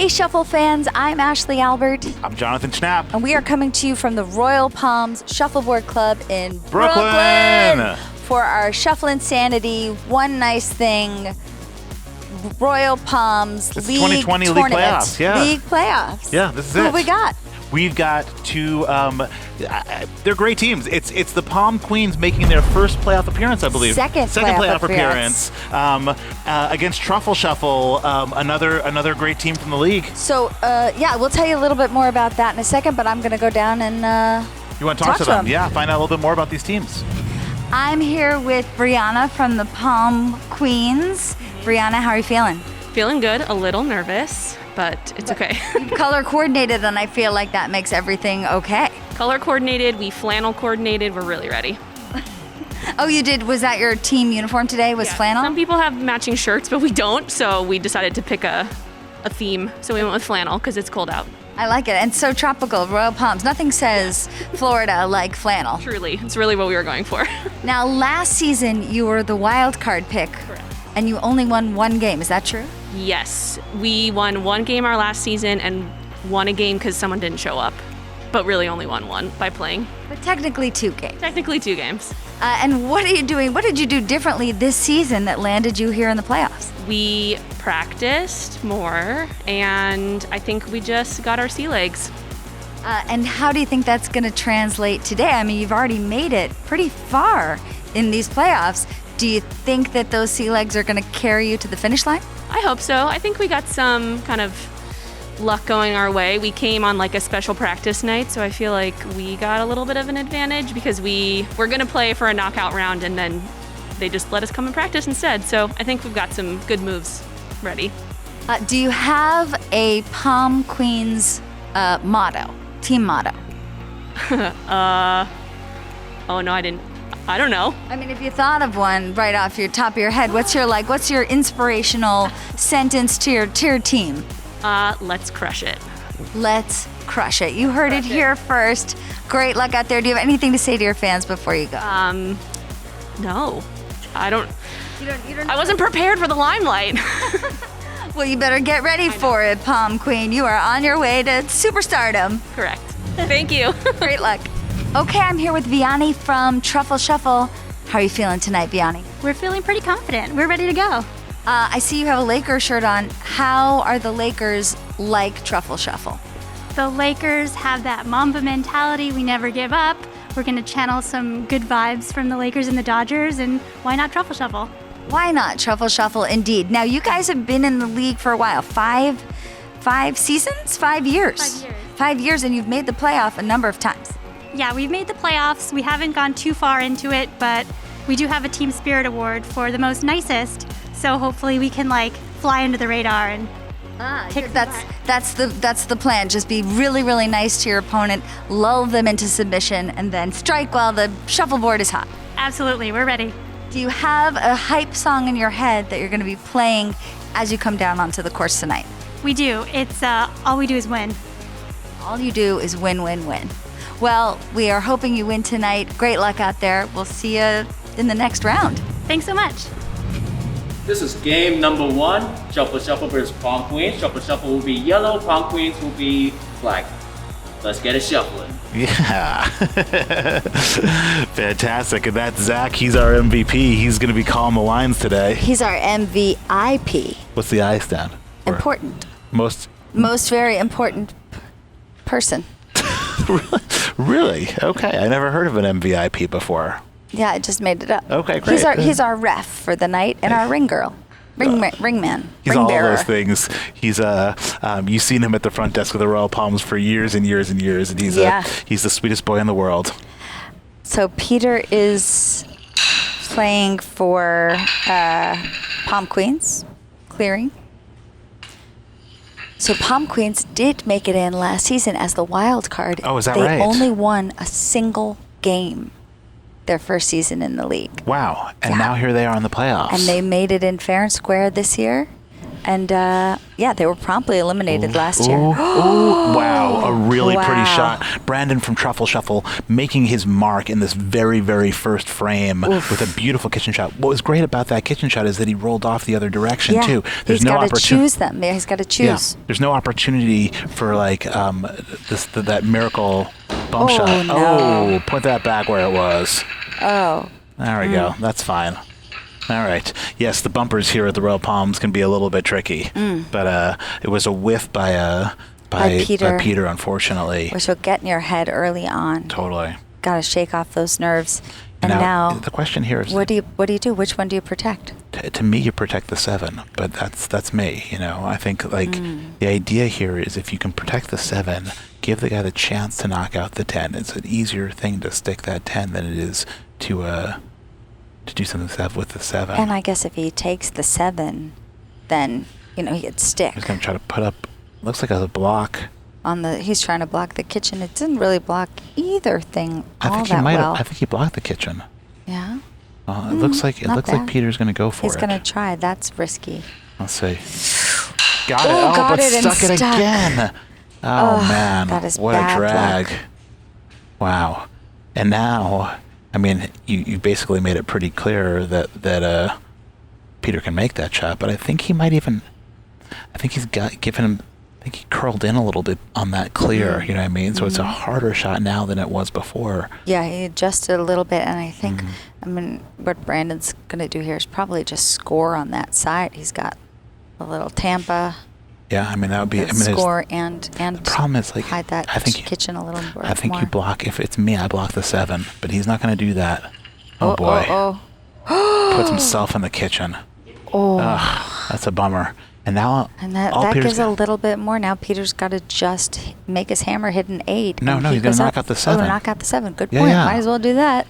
Hey Shuffle fans, I'm Ashley Albert. I'm Jonathan Schnapp. And we are coming to you from the Royal Palms Shuffleboard Club in Brooklyn for our Shufflinsanity One Nice Thing Royal Palms it's League 2020 tournament. League playoffs. Yeah. League playoffs. Yeah, this is Who it. have we got? We've got two, they're great teams. It's the Palm Kweens making their first playoff appearance, I believe. Second playoff appearance against Truffle Shuffle, another great team from the league. So, yeah, we'll tell you a little bit more about that in a second, but I'm going to go down and You want to talk to them? Yeah, find out a little bit more about these teams. I'm here with Brianna from the Palm Kweens. Brianna, how are you feeling? Feeling good, a little nervous, but it's okay. Color coordinated, and I feel like that makes everything okay. Color coordinated, we flannel coordinated, we're really ready. Oh, you did? Was that your team uniform today? Was flannel? Some people have matching shirts, but we don't, so we decided to pick a theme. So we went with flannel because it's cold out. I like it. And so tropical, Royal Palms. Nothing says Florida like flannel. Truly, it's really what we were going for. Now, last season, you were the wild card pick. Correct. And you only won one game. Is that true? Yes, we won one game our last season and won a game because someone didn't show up, but really only won one by playing. But technically 2 games. Technically 2 games. And what are you doing? What did you do differently this season that landed you here in the playoffs? We practiced more, and I think we just got our sea legs. And how do you think that's going to translate today? I mean, you've already made it pretty far in these playoffs. Do you think that those sea legs are going to carry you to the finish line? I hope so. I think we got some kind of luck going our way. We came on like a special practice night, so I feel like we got a little bit of an advantage because we're going to play for a knockout round, and then they just let us come and practice instead. So I think we've got some good moves ready. Do you have a Palm Kweens motto, team motto? Oh no, I didn't. I don't know. I mean, if you thought of one right off your top of your head, what's your inspirational sentence to your team? Let's crush it. Let's crush it. You heard it here first. Great luck out there. Do you have anything to say to your fans before you go? No. I don't. You don't I wasn't prepared for the limelight. Well, you better get ready for it, Palm Queen. You are on your way to superstardom. Correct. Thank you. Great luck. Okay, I'm here with Vianney from Truffle Shuffle. How are you feeling tonight, Vianney? We're feeling pretty confident. We're ready to go. I see you have a Lakers shirt on. How are the Lakers like Truffle Shuffle? The Lakers have that Mamba mentality. We never give up. We're going to channel some good vibes from the Lakers and the Dodgers, and why not Truffle Shuffle? Why not Truffle Shuffle, indeed. Now, you guys have been in the league for a while. Five seasons? 5 years. 5 years. 5 years, and you've made the playoff a number of times. Yeah, we've made the playoffs. We haven't gone too far into it, but we do have a Team Spirit Award for the most nicest. So hopefully we can fly under the radar and kick That's the plan. Just be really, really nice to your opponent, lull them into submission, and then strike while the shuffleboard is hot. Absolutely, we're ready. Do you have a hype song in your head that you're going to be playing as you come down onto the course tonight? We do. It's all we do is win. All you do is win, win, win. Well, we are hoping you win tonight. Great luck out there. We'll see you in the next round. Thanks so much. This is game number 1, Shuffle Shuffle versus Palm Kweens. Shuffle Shuffle will be yellow, Palm Kweens will be black. Let's get it shuffling. Yeah. Fantastic. And that's Zach. He's our MVP. He's going to be calling the lines today. He's our MVP. What's the I stand for? Important. Most very important person. Really? Okay. I never heard of an MVP before. Yeah, I just made it up. Okay, great. He's our ref for the night and our ring girl. Ringman. He's ring all bearer. those things. He's you've seen him at the front desk of the Royal Palms for years and years and years, and he's the sweetest boy in the world. So Peter is playing for Palm Kweens, clearing. So Palm Kweens did make it in last season as the wild card. Oh, is that right? right? They only won a single game their first season in the league. Wow. And now here they are in the playoffs. And they made it in fair and square this year. And yeah, they were promptly eliminated last year. Oh, wow. A really pretty Wow. shot. Brandon from Truffle Shuffle making his mark in this very, very first frame with a beautiful kitchen shot. What was great about that kitchen shot is that he rolled off the other direction, Yeah, too. he's got to choose them. Yeah, he's got to choose. Yeah, there's no opportunity for like that miracle bump shot. no. Oh, put that back where it was. Oh. There we go. That's fine. All right. Yes, the bumpers here at the Royal Palms can be a little bit tricky, but it was a whiff by Peter, unfortunately. Which will get in your head early on. Totally. Got to shake off those nerves. And now the question here is, what do you do? Which one do you protect? to me, you protect the 7, but that's me. I think like the idea here is if you can protect the 7, give the guy the chance to knock out the 10. It's an easier thing to stick that 10 than it is to do something with the 7. And I guess if he takes the 7, then he could stick. He's gonna try to put up. Looks like a block. He's trying to block the kitchen. It didn't really block either thing I think he blocked the kitchen. Yeah. It looks like Peter's gonna go for it. He's gonna try. That's risky. Let's see. Got it. Got but it and stuck it stuck. again. Oh man, that is what a bad drag! luck. Wow. And now, I mean, you basically made it pretty clear that Peter can make that shot, but I think he might even. I think he curled in a little bit on that clear. You know what I mean? So it's a harder shot now than it was before. Yeah, he adjusted a little bit, and I think, what Brandon's going to do here is probably just score on that side. He's got a little Tampa. Yeah, I mean that would be. Score and the problem is like hide that kitchen a little more. I think you block. If it's me, I block the 7, but he's not going to do that. Oh boy! Puts himself in the kitchen. Oh, that's a bummer. And now, that gives a little bit more. Now Peter's got to just make his hammer hit an 8. No, he's going to knock out the 7. Oh, knock out the 7. Good Yeah, point. yeah. Might as well do that.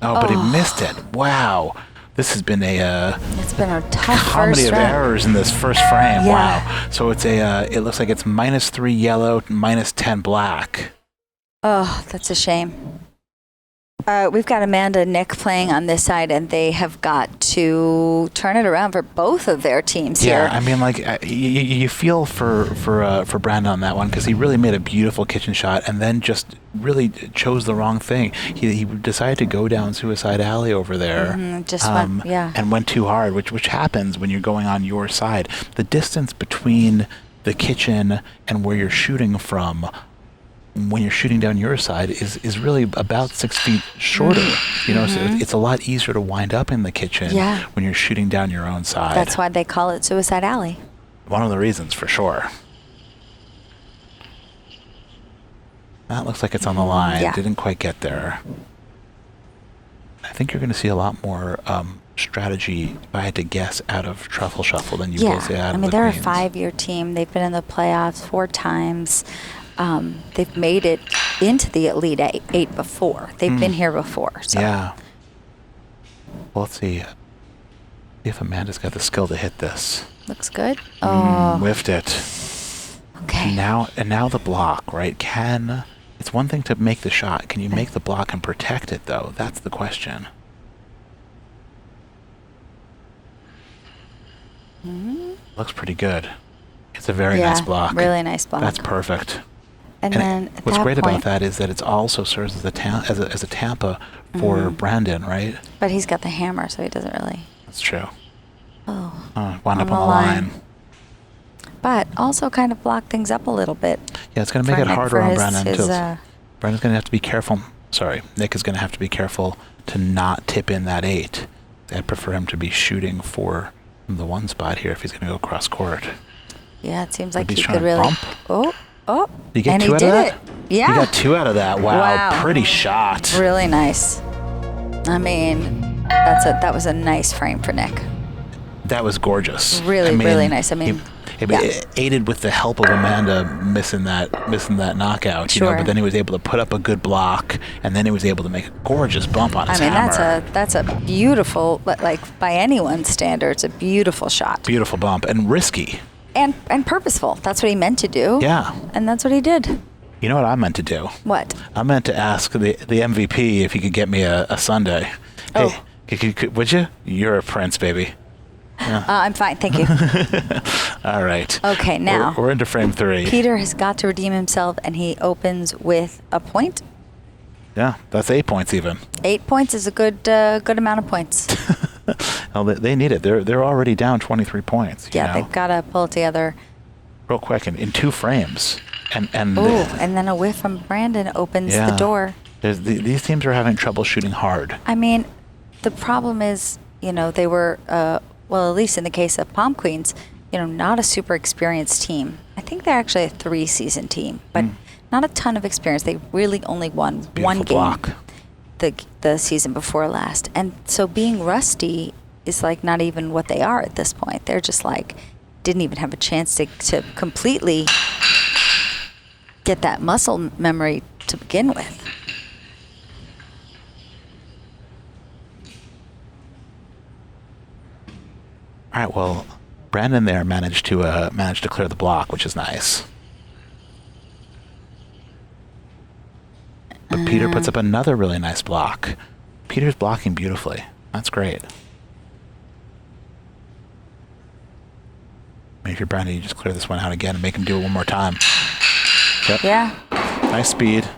Oh, but he missed it. Wow. This has been It's been a tough comedy first of round. errors in this first frame. Yeah. Wow. So it's it looks like it's -3 yellow, -10 black. Oh, that's a shame. We've got Amanda and Nick playing on this side, and they have got to turn it around for both of their teams here. Yeah, I mean, like you feel for Brandon on that one because he really made a beautiful kitchen shot and then just really chose the wrong thing. He decided to go down Suicide Alley over there. And went too hard, which happens when you're going on your side. The distance between the kitchen and where you're shooting from, when you're shooting down your side, is really about 6 feet shorter. So it's a lot easier to wind up in the kitchen when you're shooting down your own side. That's why they call it Suicide Alley. One of the reasons, for sure. That looks like it's on the line. Yeah. Didn't quite get there. I think you're going to see a lot more strategy, if I had to guess, out of Truffle Shuffle than you will see out of the they're Queens. a 5-year team. They've been in the playoffs 4 times. They've made it into the Elite Eight before. They've been here before. So. Yeah. Well, let's see if Amanda's got the skill to hit this. Looks good. Oh. Whiffed it. Okay. And now the block, right? It's one thing to make the shot. Can you make the block and protect it, though? That's the question. Looks pretty good. It's a very nice block. Really nice block. That's perfect. And then what's great about that is that it also serves as a Tampa for Brandon, right? But he's got the hammer, so he doesn't really. That's true. Oh. Wound up on the line. But also kind of block things up a little bit. Yeah, it's going to make it harder on Brandon too. Brandon's going to have to be careful. Sorry, Nick is going to have to be careful to not tip in that 8. I'd prefer him to be shooting for the 1 spot here if he's going to go cross court. Yeah, it seems like He's he trying could to really. bump. Oh. Did you get and 2 he out did of that? it. Yeah. You got 2 out of that. Wow. Pretty shot. Really nice. I mean, that was a nice frame for Nick. That was gorgeous. Really, really nice. I mean, it aided with the help of Amanda missing that knockout, Sure. But then he was able to put up a good block, and then he was able to make a gorgeous bump on his hammer. that's a beautiful, like by anyone's standards, a beautiful shot. Beautiful bump and risky. And purposeful. That's what he meant to do. Yeah. And that's what he did. You know what I meant to do? What? I meant to ask the MVP if he could get me a sundae. Oh. Hey, would you? You're a prince, baby. I'm fine, thank you. All right. Okay, now. We're into frame 3. Peter has got to redeem himself, and he opens with a point. Yeah, that's 8 points even. 8 points is a good amount of points. Well, they need it. They're already down 23 points. Yeah, they've got to pull it together. Real quick, in 2 frames. And then a whiff from Brandon opens the door. These teams are having trouble shooting hard. I mean, the problem is, they were, well, at least in the case of Palm Kweens, not a super experienced team. I think they're actually a 3-season team, but not a ton of experience. They really only won one game block. the season before last. And so being rusty is like not even what they are at this point. They're just like, didn't even have a chance to completely get that muscle memory to begin with. All right, well, Brandon there managed to clear the block, which is nice. But Peter puts up another really nice block. Peter's blocking beautifully. That's great. Maybe if you're Brandon, you just clear this one out again and make him do it one more time. Yep. Yeah. Nice speed.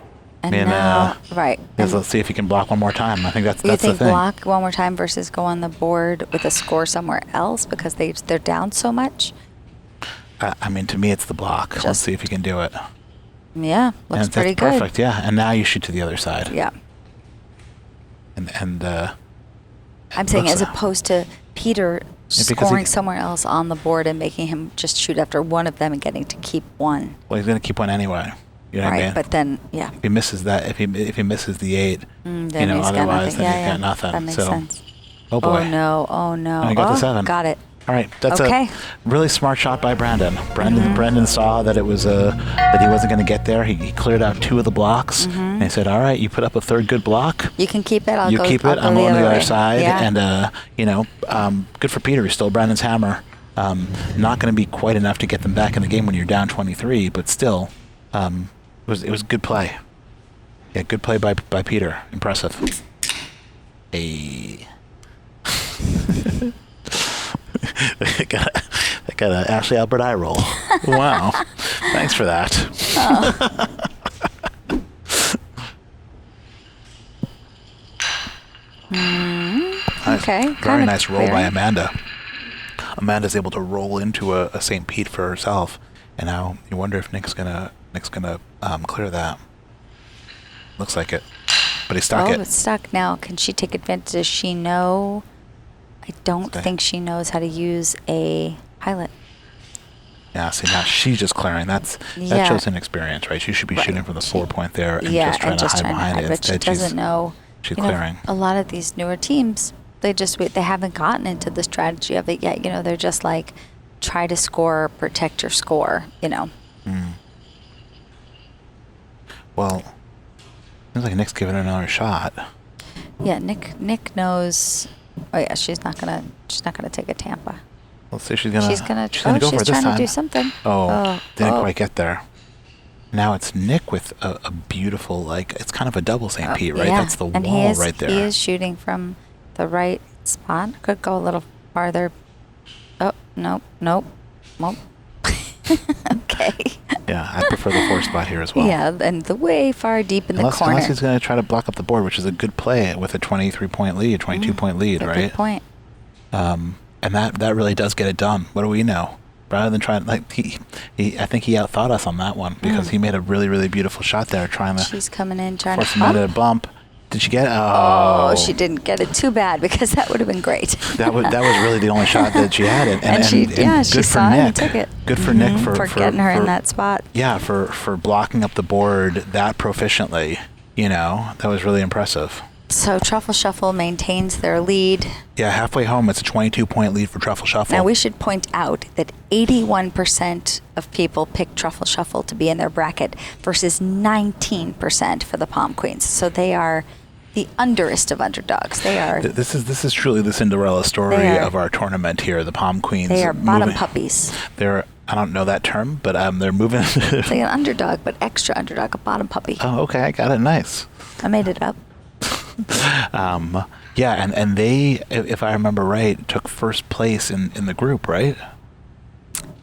And now, right. Let's see if he can block one more time. I think that's the thing. You think block one more time versus go on the board with a score somewhere else because they're down so much? I mean, to me, it's the block. Let's see if he can do it. Yeah, looks pretty good. Perfect, yeah. And now you shoot to the other side. Yeah. And I'm saying as opposed to Peter scoring somewhere else on the board and making him just shoot after one of them and getting to keep one. Well, he's going to keep one anyway. You know what I mean? But then, yeah. If he misses that, if he misses the 8, then otherwise then he's got nothing. That makes sense. Oh boy. Oh no. And he got the 7. Got it. All right, that's a really smart shot by Brandon. Brandon saw that it was that he wasn't going to get there. He cleared out 2 of the blocks, and he said, "All right, you put up a 3rd good block. You can keep it. I'll go I'm on the other side." Yeah. And good for Peter. He stole Brandon's hammer. Not going to be quite enough to get them back in the game when you're down 23, but still, it was good play. Yeah, good play by Peter. Impressive. Hey. I got an Ashley Albert eye roll. Wow. Thanks for that. Okay. Very nice roll by Amanda. Amanda's able to roll into a St. Pete for herself, and now you wonder if Nick's gonna clear that. Looks like it, but he stuck it. Oh, it's stuck now. Can she take advantage? Does she know? I don't think she knows how to use a pilot. Yeah, see, now she's just clearing. That shows inexperience, right? She should be shooting from the 4 point there and just trying to hide behind it. But she doesn't know. She's clearing. A lot of these newer teams, they haven't gotten into the strategy of it yet. They're just like, try to score, protect your score. Well, seems like Nick's giving it another shot. Yeah, Nick knows. Oh yeah, she's not gonna take a Tampa. Let's see, she's gonna go for it this time. She's trying to do something. Didn't quite get there. Now it's Nick with a beautiful, it's kind of a double St. Pete, right? Yeah. That's the and wall right there. He is shooting from the right spot. Could go a little farther. Oh, nope. Okay. Yeah, I prefer the 4 spot here as well. Yeah, and the way far deep in the corner. Unless he's going to try to block up the board, which is a good play with a 23-point lead, 22-point lead, right? Good point. And that really does get it done. What do we know? Rather than trying, I think he outthought us on that one because he made a really, really beautiful shot there, She's coming in trying force to Amanda to bump. Did she get it? Oh, she didn't get it. Too bad, because that would have been great. that was really the only shot that she had. And she good saw for it Nick. and took it. Good for Nick for getting her in that spot. Yeah, for blocking up the board that proficiently. That was really impressive. So Truffle Shuffle maintains their lead. Yeah, halfway home, it's a 22-point lead for Truffle Shuffle. Now, we should point out that 81% of people picked Truffle Shuffle to be in their bracket versus 19% for the Palm Kweens. So they are the underest of underdogs. They are. This is truly the Cinderella story of our tournament here. The Palm Kweens. They are bottom puppies. They're, I don't know that term, but they're moving. It's like an underdog, but extra underdog, a bottom puppy. Oh, okay, I got it. Nice. I made it up. Yeah, and they, if I remember right, took first place in the group, right?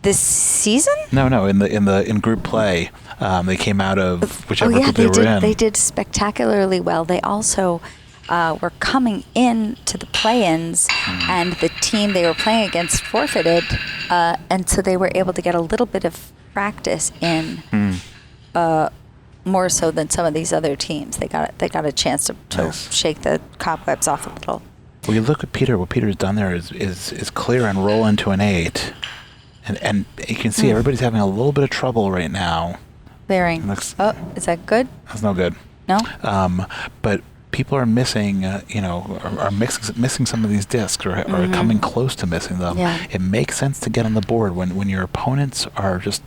This season? No, in group play, they came out of whichever group they were in. They did spectacularly well. They also were coming in to the play-ins, and the team they were playing against forfeited, and so they were able to get a little bit of practice in, more so than some of these other teams. They got a chance to Nice. shake the cobwebs off a little. Well, you look at Peter. What Peter's done there is clear and roll into an 8. And you can see everybody's having a little bit of trouble right now. Clearing. Oh, is that good? That's no good. No? But people are missing, are missing some of these discs or coming close to missing them. Yeah. It makes sense to get on the board when your opponents are just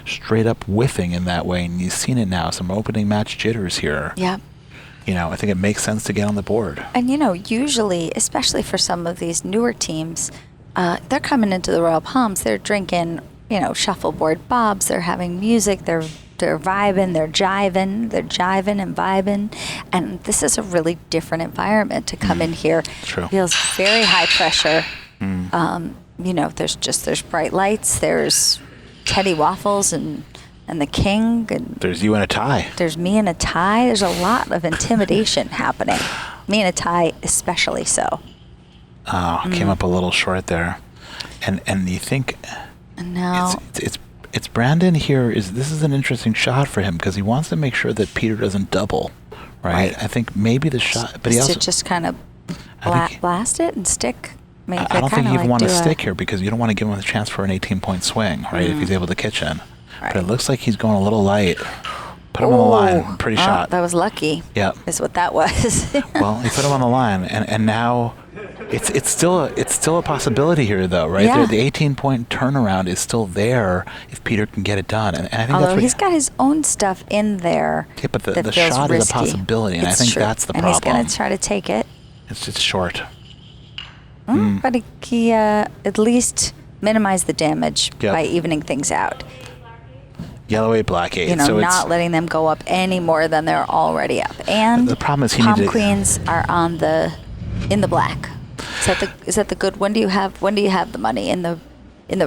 straight up whiffing in that way. And you've seen it now, some opening match jitters here. Yeah. I think it makes sense to get on the board. And, usually, especially for some of these newer teams, they're coming into the Royal Palms, they're drinking, shuffleboard bobs, they're having music, they're vibing, they're jiving and vibing. And this is a really different environment to come in here. True. Feels very high pressure. There's bright lights, there's Teddy Waffles and the King. And There's you in a tie. there's me in a tie. There's a lot of intimidation happening. Me in a tie especially so. Oh, came up a little short there. And you think And now... it's Brandon here. This is an interesting shot for him because he wants to make sure that Peter doesn't double, right? I think maybe the shot, but he to also just kind of I think- blast it and stick. I mean, I don't think you even want to do stick here because you don't want to give him a chance for an 18-point swing, right? If he's able to kitchen. Right. But it looks like he's going a little light. Put him on the line. Pretty shot. That was lucky. Yep. Is what that was. Well, he put him on the line, and now it's still a possibility here, though, right? Yeah. The 18-point turnaround is still there if Peter can get it done, and I think Although that's what he's got his own stuff in there. Yeah, but the that feels shot is a risky. possibility, and I It's think true. that's the and problem. he's going to try to take it. It's just short. But he at least minimized the damage Yep. by evening things out. Yellow 8, black 8. So not letting them go up any more than they're already up. And The problem is he Palm needed- Queens are in the black. Is that the good? When do you have the money in the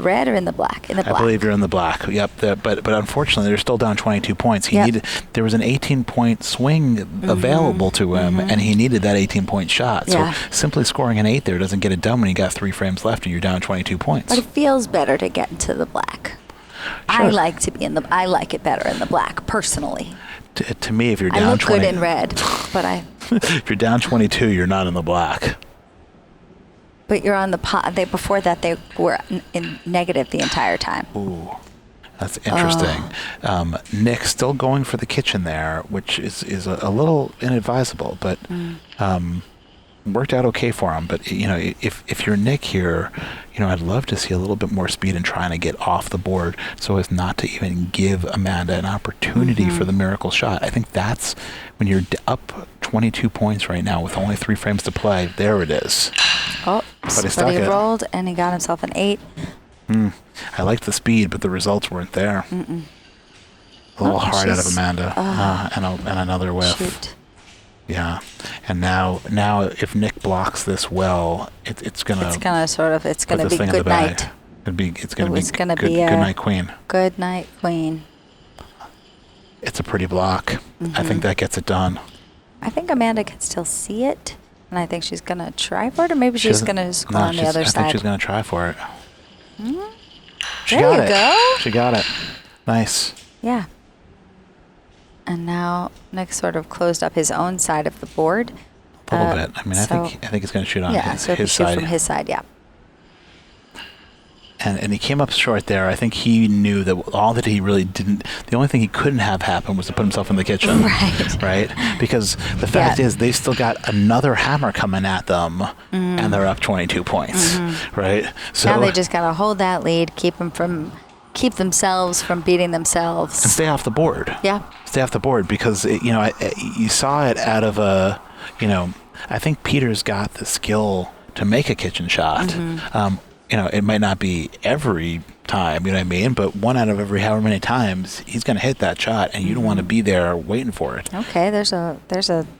red or in the black? In the black. I believe you're in the black. Yep. But unfortunately, they're still down 22 points. Yep. There was an 18-point swing available to him, and he needed that 18-point shot. Yeah. So simply scoring an 8 there doesn't get it done when you got 3 frames left and you're down 22 points. But it feels better to get into the black. Sure. I like it better in the black personally. To me, if you're I down look 20, good in red, but if you're down 22, you're not in the black. but you're on the pot. Before that they were in negative the entire time. Ooh, that's interesting. Nick still going for the kitchen there, which is a little inadvisable, but worked out okay for him. But if you're Nick here, I'd love to see a little bit more speed in trying to get off the board so as not to even give Amanda an opportunity for the miracle shot. I think that's when you're up 22 points right now with only 3 frames to play. There it is. Oh, But he stuck he it. rolled and he got himself an 8. I liked the speed, but the results weren't there. A little hard out of Amanda, and another whiff. Shoot. Yeah, and now if Nick blocks this well, it's gonna It's gonna put this be thing in the good bag. night. It's gonna It's be gonna good, be good night, Queen. Good night, Queen. It's a pretty block. I think that gets it done. I think Amanda can still see it, and I think she's gonna try for it, or maybe she's gonna just go on the other I side. think she's gonna try for it. She There got you it. go. She got it. Nice. Yeah. And now Nick sort of closed up his own side of the board. A little bit. I mean, I so- think he's gonna shoot on Yeah, so if you his shoot side. from his side, yeah. And he came up short there. I think he knew that all that he really didn't. The only thing he couldn't have happen was to put himself in the kitchen. Right. Right. Because the fact Yeah. is, they still got another hammer coming at them, and they're up 22 points. Right. So Now they just gotta hold that lead, keep themselves from beating themselves. and stay off the board. Yeah. Stay off the board because you saw it out of a. I think Peter's got the skill to make a kitchen shot. It might not be every time, you know what I mean? But 1 out of every however many times, he's going to hit that shot, and you don't want to be there waiting for it. Okay, there's a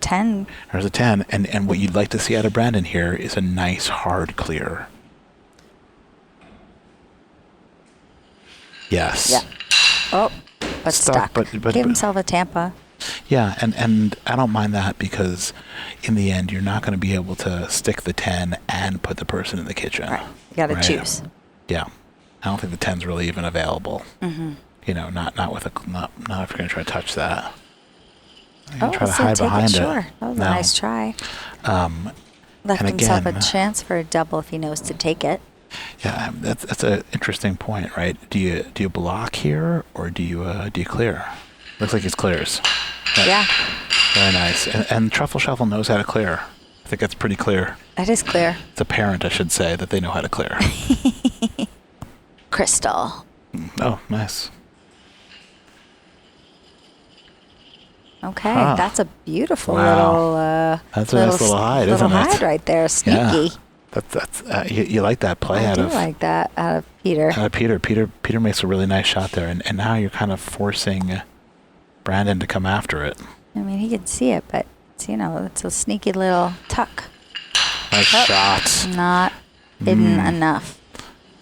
10. There's a 10, and what you'd like to see out of Brandon here is a nice hard clear. Yes. Yeah. Oh, but stuck. But Gave himself a Tampa. Yeah, and I don't mind that because in the end, you're not going to be able to stick the 10 and put the person in the kitchen. Right. You got to choose. Yeah. I don't think the 10's really even available. Mm-hmm. You know, not if you're going to try to touch that. You're Oh, gonna try to so hide take behind it it. sure. That was a nice try. Left and himself again, a chance for a double if he knows to take it. Yeah, that's an interesting point, right? Do you block here or do you clear? Looks like he clears. Right. Yeah. Very nice. And Truffle Shuffle knows how to clear. I think that's pretty clear. That is clear. It's apparent, I should say, that they know how to clear. Crystal. Oh, nice. Okay, Huh. that's a beautiful Wow. That's a nice little hide, isn't it? Little hide right there. Sneaky. Yeah. That's you like that play I out do of like that out of Peter. Peter makes a really nice shot there, and now you're kind of forcing Brandon to come after it. I mean, he can see it, but it's, it's a sneaky little tuck. Nice shot. Not hidden enough.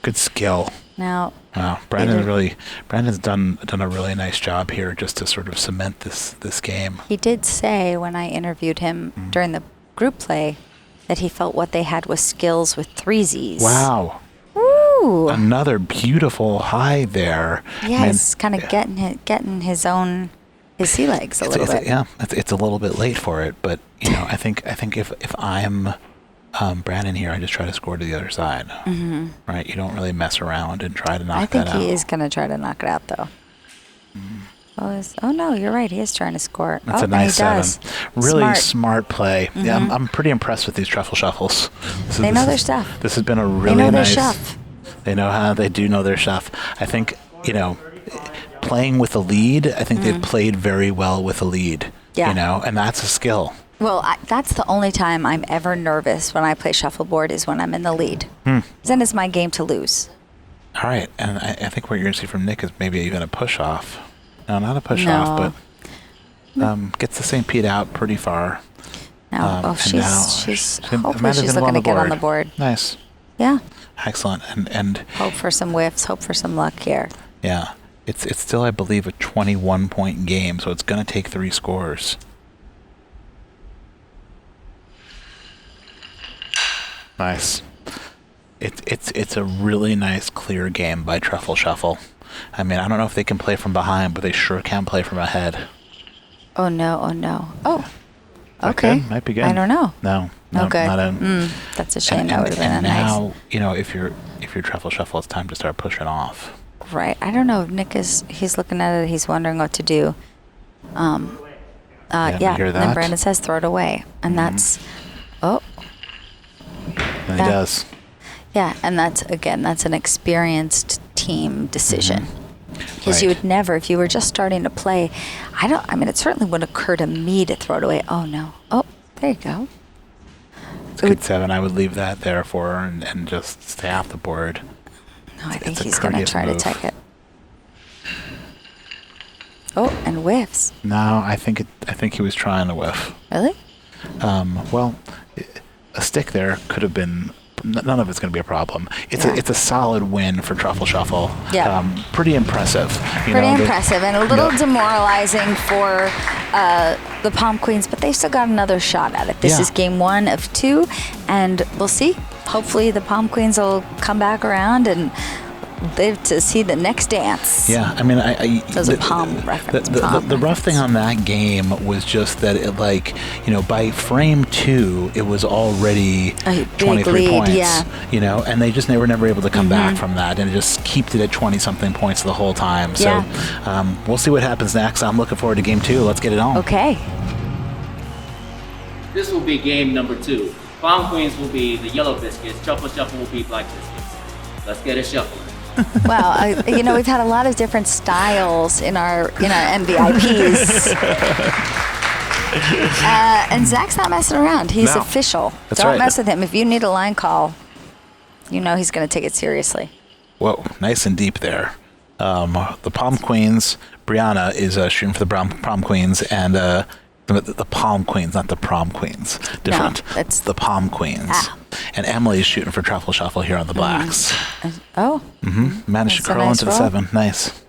Good skill. Now. Wow, Brandon's done a really nice job here just to sort of cement this game. He did say when I interviewed him during the group play that he felt what they had was skills with threesies. Wow. Ooh. Another beautiful high there. Yeah, he's kind of getting his sea legs a little bit. Yeah, it's a little bit late for it, but I think if I'm Brandon here, I just try to score to the other side. Mm-hmm. Right? You don't really mess around and try to knock that out. I think he is going to try to knock it out, though. Oh no, you're right. He is trying to score. That's a nice 7. Really smart play. Mm-hmm. Yeah, I'm pretty impressed with these Truffle Shuffles. They know their stuff. This has been a really they know nice. Their stuff. They do know their stuff. I think playing with a lead. I think they've played very well with a lead. Yeah. And that's a skill. Well, that's the only time I'm ever nervous when I play shuffleboard is when I'm in the lead. Then it's my game to lose. All right, and I think what you're going to see from Nick is maybe even a push-off. No, not a push-off, but gets the St. Pete out pretty far. Now, she's hopefully she's looking to get on the board. Nice. Yeah. Excellent, and hope for some whiffs, hope for some luck here. Yeah, it's still, I believe, a 21-point game, so it's going to take 3 scores. Nice. It's a really nice clear game by Truffle Shuffle. I mean, I don't know if they can play from behind, but they sure can play from ahead. Oh no! Oh, okay. Good? Might be good. I don't know. No, okay. not in. That's a shame. That would have been and nice. now, if you're Truffle Shuffle, it's time to start pushing off. Right. I don't know. Nick he's looking at it. He's wondering what to do. Yeah. And then Brandon says throw it away, and that's. Oh. And he does. Yeah, and that's an experienced team decision. Because Right. you would never, if you were just starting to play, it certainly wouldn't occur to me to throw it away. Oh, no. Oh, there you go. It's a good 7. I would leave that there for her and just stay off the board. No, I think It's a he's going to try courteous to move. take it. Oh, and whiffs. No, I think he was trying to whiff. Really? Well, a stick there could have been. None of it's going to be a problem. It's a solid win for Truffle Shuffle. Yeah. Pretty impressive. Pretty impressive and a little demoralizing for the Palm Kweens, but they've still got another shot at it. This is game 1 of 2, and we'll see. Hopefully the Palm Kweens will come back around and live to see the next dance. Yeah, I mean, There's a palm reference. The rough thing on that game was just that it, by frame 2, it was already A big 23 lead, points. yeah. And they just never able to come back from that, and it just kept it at 20-something points the whole time. So we'll see what happens next. I'm looking forward to game 2. Let's get it on. Okay. This will be game number 2. Palm Kweens will be the yellow biscuits. Truffle Shuffle will be black biscuits. Let's get it shuffling. Well, we've had a lot of different styles in our MVIPs. And Zach's not messing around. He's No. official. That's Don't right. mess with him. If you need a line call, he's going to take it seriously. Whoa, nice and deep there. The Palm Queens, Brianna is shooting for the Prom Queens, and the Palm Queens, not the Prom Queens. Different. No, it's the Palm Queens. Ah. And Emily is shooting for Truffle Shuffle here on the blacks. Oh. Managed to That's a curl nice into the roll. 7. Nice.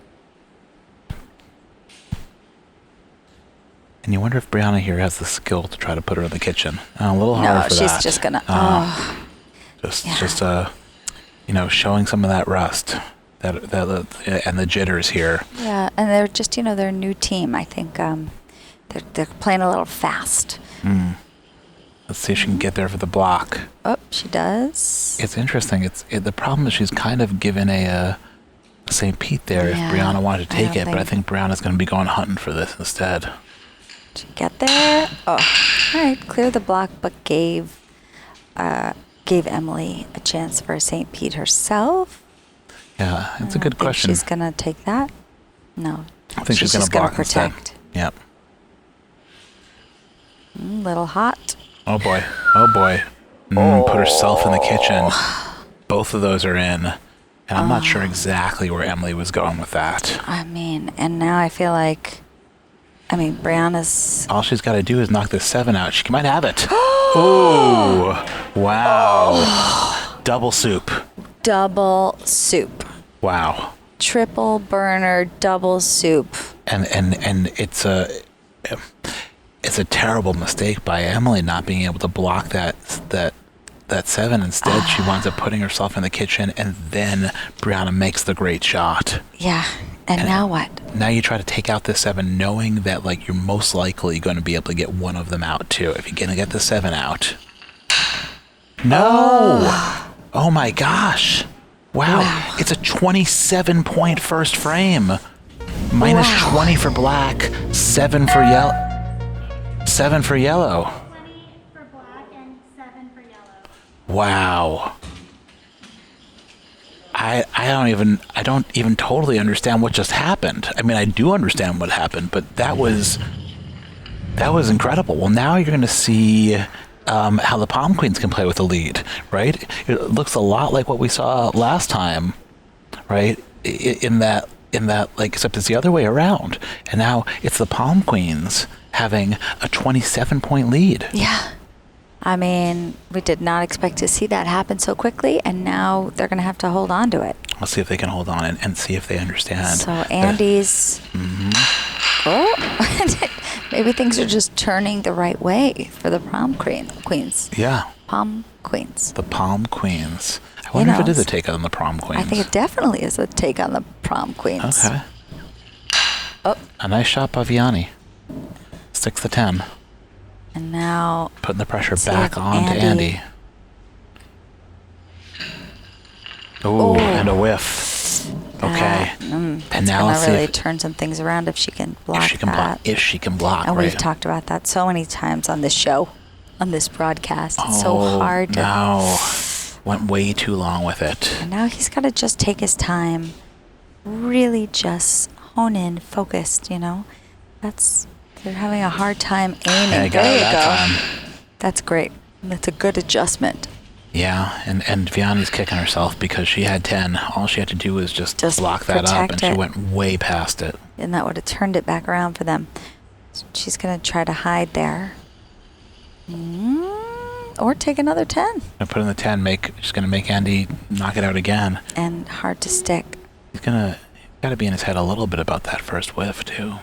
And you wonder if Brianna here has the skill to try to put her in the kitchen. A little hard No, for she's that. just gonna. Just showing some of that rust, and the jitters here. Yeah, and they're just, they're a new team. I think they're playing a little fast. Let's see if she can get there for the block. Oh, she does. It's interesting. The problem is she's kind of given a St. Pete there Yeah, if Brianna wanted to I take don't it, but I think Brianna's going to be going hunting for this instead. Did she get there? Oh, all right. Clear the block, but gave Emily a chance for a St. Pete herself. Yeah, it's a good I don't think question. She's gonna take that. No, I think she's going to just gonna block instead. protect. Yep. Little hot. Oh boy. Put herself in the kitchen. Both of those are in. And I'm not sure exactly where Emily was going with that. I mean, and now I feel like, Brianna's. All she's got to do is knock this 7 out. She might have it. Ooh. Wow. Double soup. Double soup. Wow. Triple burner, double soup. And it's a terrible mistake by Emily not being able to block that 7. Instead, she winds up putting herself in the kitchen, and then Brianna makes the great shot. Yeah. And now what? Now you try to take out this 7, knowing that you're most likely going to be able to get one of them out too. If you're going to get the 7 out. No! Oh my gosh! Wow. It's a 27-point first frame. Minus 20 for black, 7 for yellow. 7 for yellow. 20 for black and 7 for yellow. Wow. I don't even totally understand what just happened. I mean, I do understand what happened, but that was incredible. Well, now you're going to see how the Palm Queens can play with the lead, right? It looks a lot like what we saw last time, right? In that except it's the other way around. And now it's the Palm Queens having a 27-point lead. Yeah. I mean, we did not expect to see that happen so quickly, and now they're going to have to hold on to it. Let's see if they can hold on and see if they understand. So Andy's... Oh, maybe things are just turning the right way for the Palm Queens. Yeah. Palm Queens. The Palm Queens. I wonder if it is a take on the Prom Queens. I think it definitely is a take on the Prom Queens. Okay. Oh, A nice shot by Vianney. 6 to 10. and now... Putting the pressure see back if on to Andy. Ooh, and a whiff. Okay. and now now let's gonna see really if- turn some things around if she can block that. If she can block, And right? we've talked about that so many times on this show, on this broadcast. It's so hard to... No. Went way too long with it. And now he's got to just take his time, really just hone in, focused, They're having a hard time aiming. Yeah, I got there it you that go. time. That's great. That's a good adjustment. Yeah, and Vianney's kicking herself because she had 10. All she had to do was just block that up, and protect she it. went way past it. And that would have turned it back around for them. So she's going to try to hide there. Or take another 10. And put in the 10, she's going to make Andy knock it out again. And hard to stick. He's got to be in his head a little bit about that first whiff, too.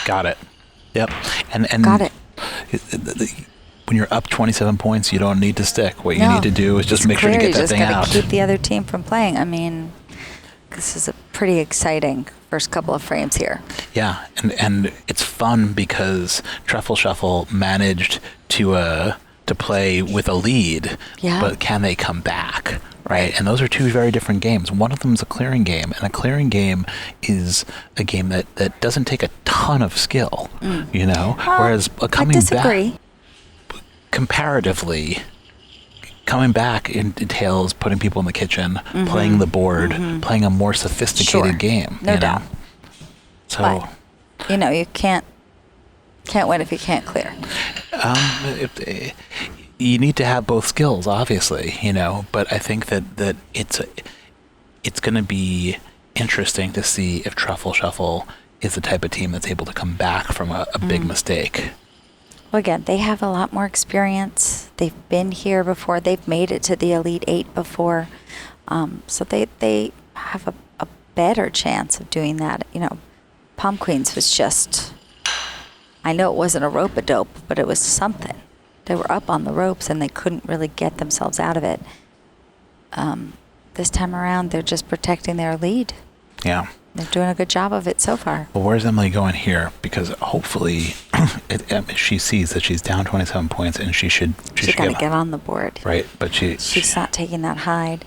Got it. Yep. And Got it. When you're up 27 points, you don't need to stick. What you need to do is just make sure to get that thing out. You just got to keep the other team from playing. I mean, this is a pretty exciting first couple of frames here. Yeah, and it's fun because Truffle Shuffle managed to play with a lead, but can they come back? Right, and those are two very different games. One of them is a clearing game, and a clearing game is a game that doesn't take a ton of skill, whereas coming back, comparatively, coming back entails putting people in the kitchen, playing the board, playing a more sophisticated game. No doubt. So, but, you can't win if you can't clear. you need to have both skills, obviously, but I think that it's going to be interesting to see if Truffle Shuffle is the type of team that's able to come back from a big mistake. Well, again, they have a lot more experience. They've been here before. They've made it to the Elite Eight before. So they have a better chance of doing that. Palm Kweens was just, I know it wasn't a rope-a-dope, but it was something. They were up on the ropes and they couldn't really get themselves out of it. This time around, they're just protecting their lead. Yeah. They're doing a good job of it so far. Well, where's Emily going here? Because hopefully she sees that she's down 27 points and she should got to get on the board. Right, but she's not taking that hide.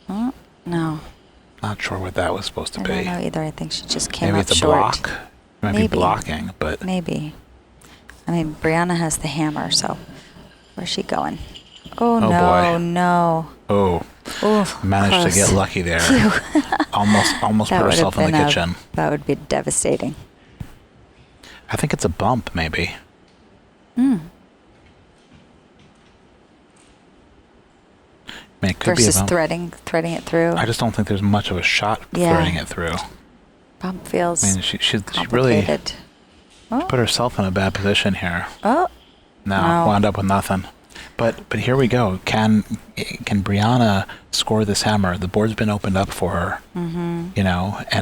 Oh, no. Not sure what that was supposed to be. I don't know either. I think she just came Maybe up it's a short. block. Might be blocking, but maybe. I mean, Brianna has the hammer, so where's she going? Oh, no, boy. No. Oh. Ooh, managed close. to get lucky there. almost put herself in the kitchen. That would be devastating. I think it's a bump, maybe. I mean, it could Versus be a bump. threading it through. I just don't think there's much of a shot threading it through. Bump feels I mean, she really Oh. put herself in a bad position here. Oh. No, wound up with nothing. But here we go. Can Brianna score this hammer? The board's been opened up for her, and I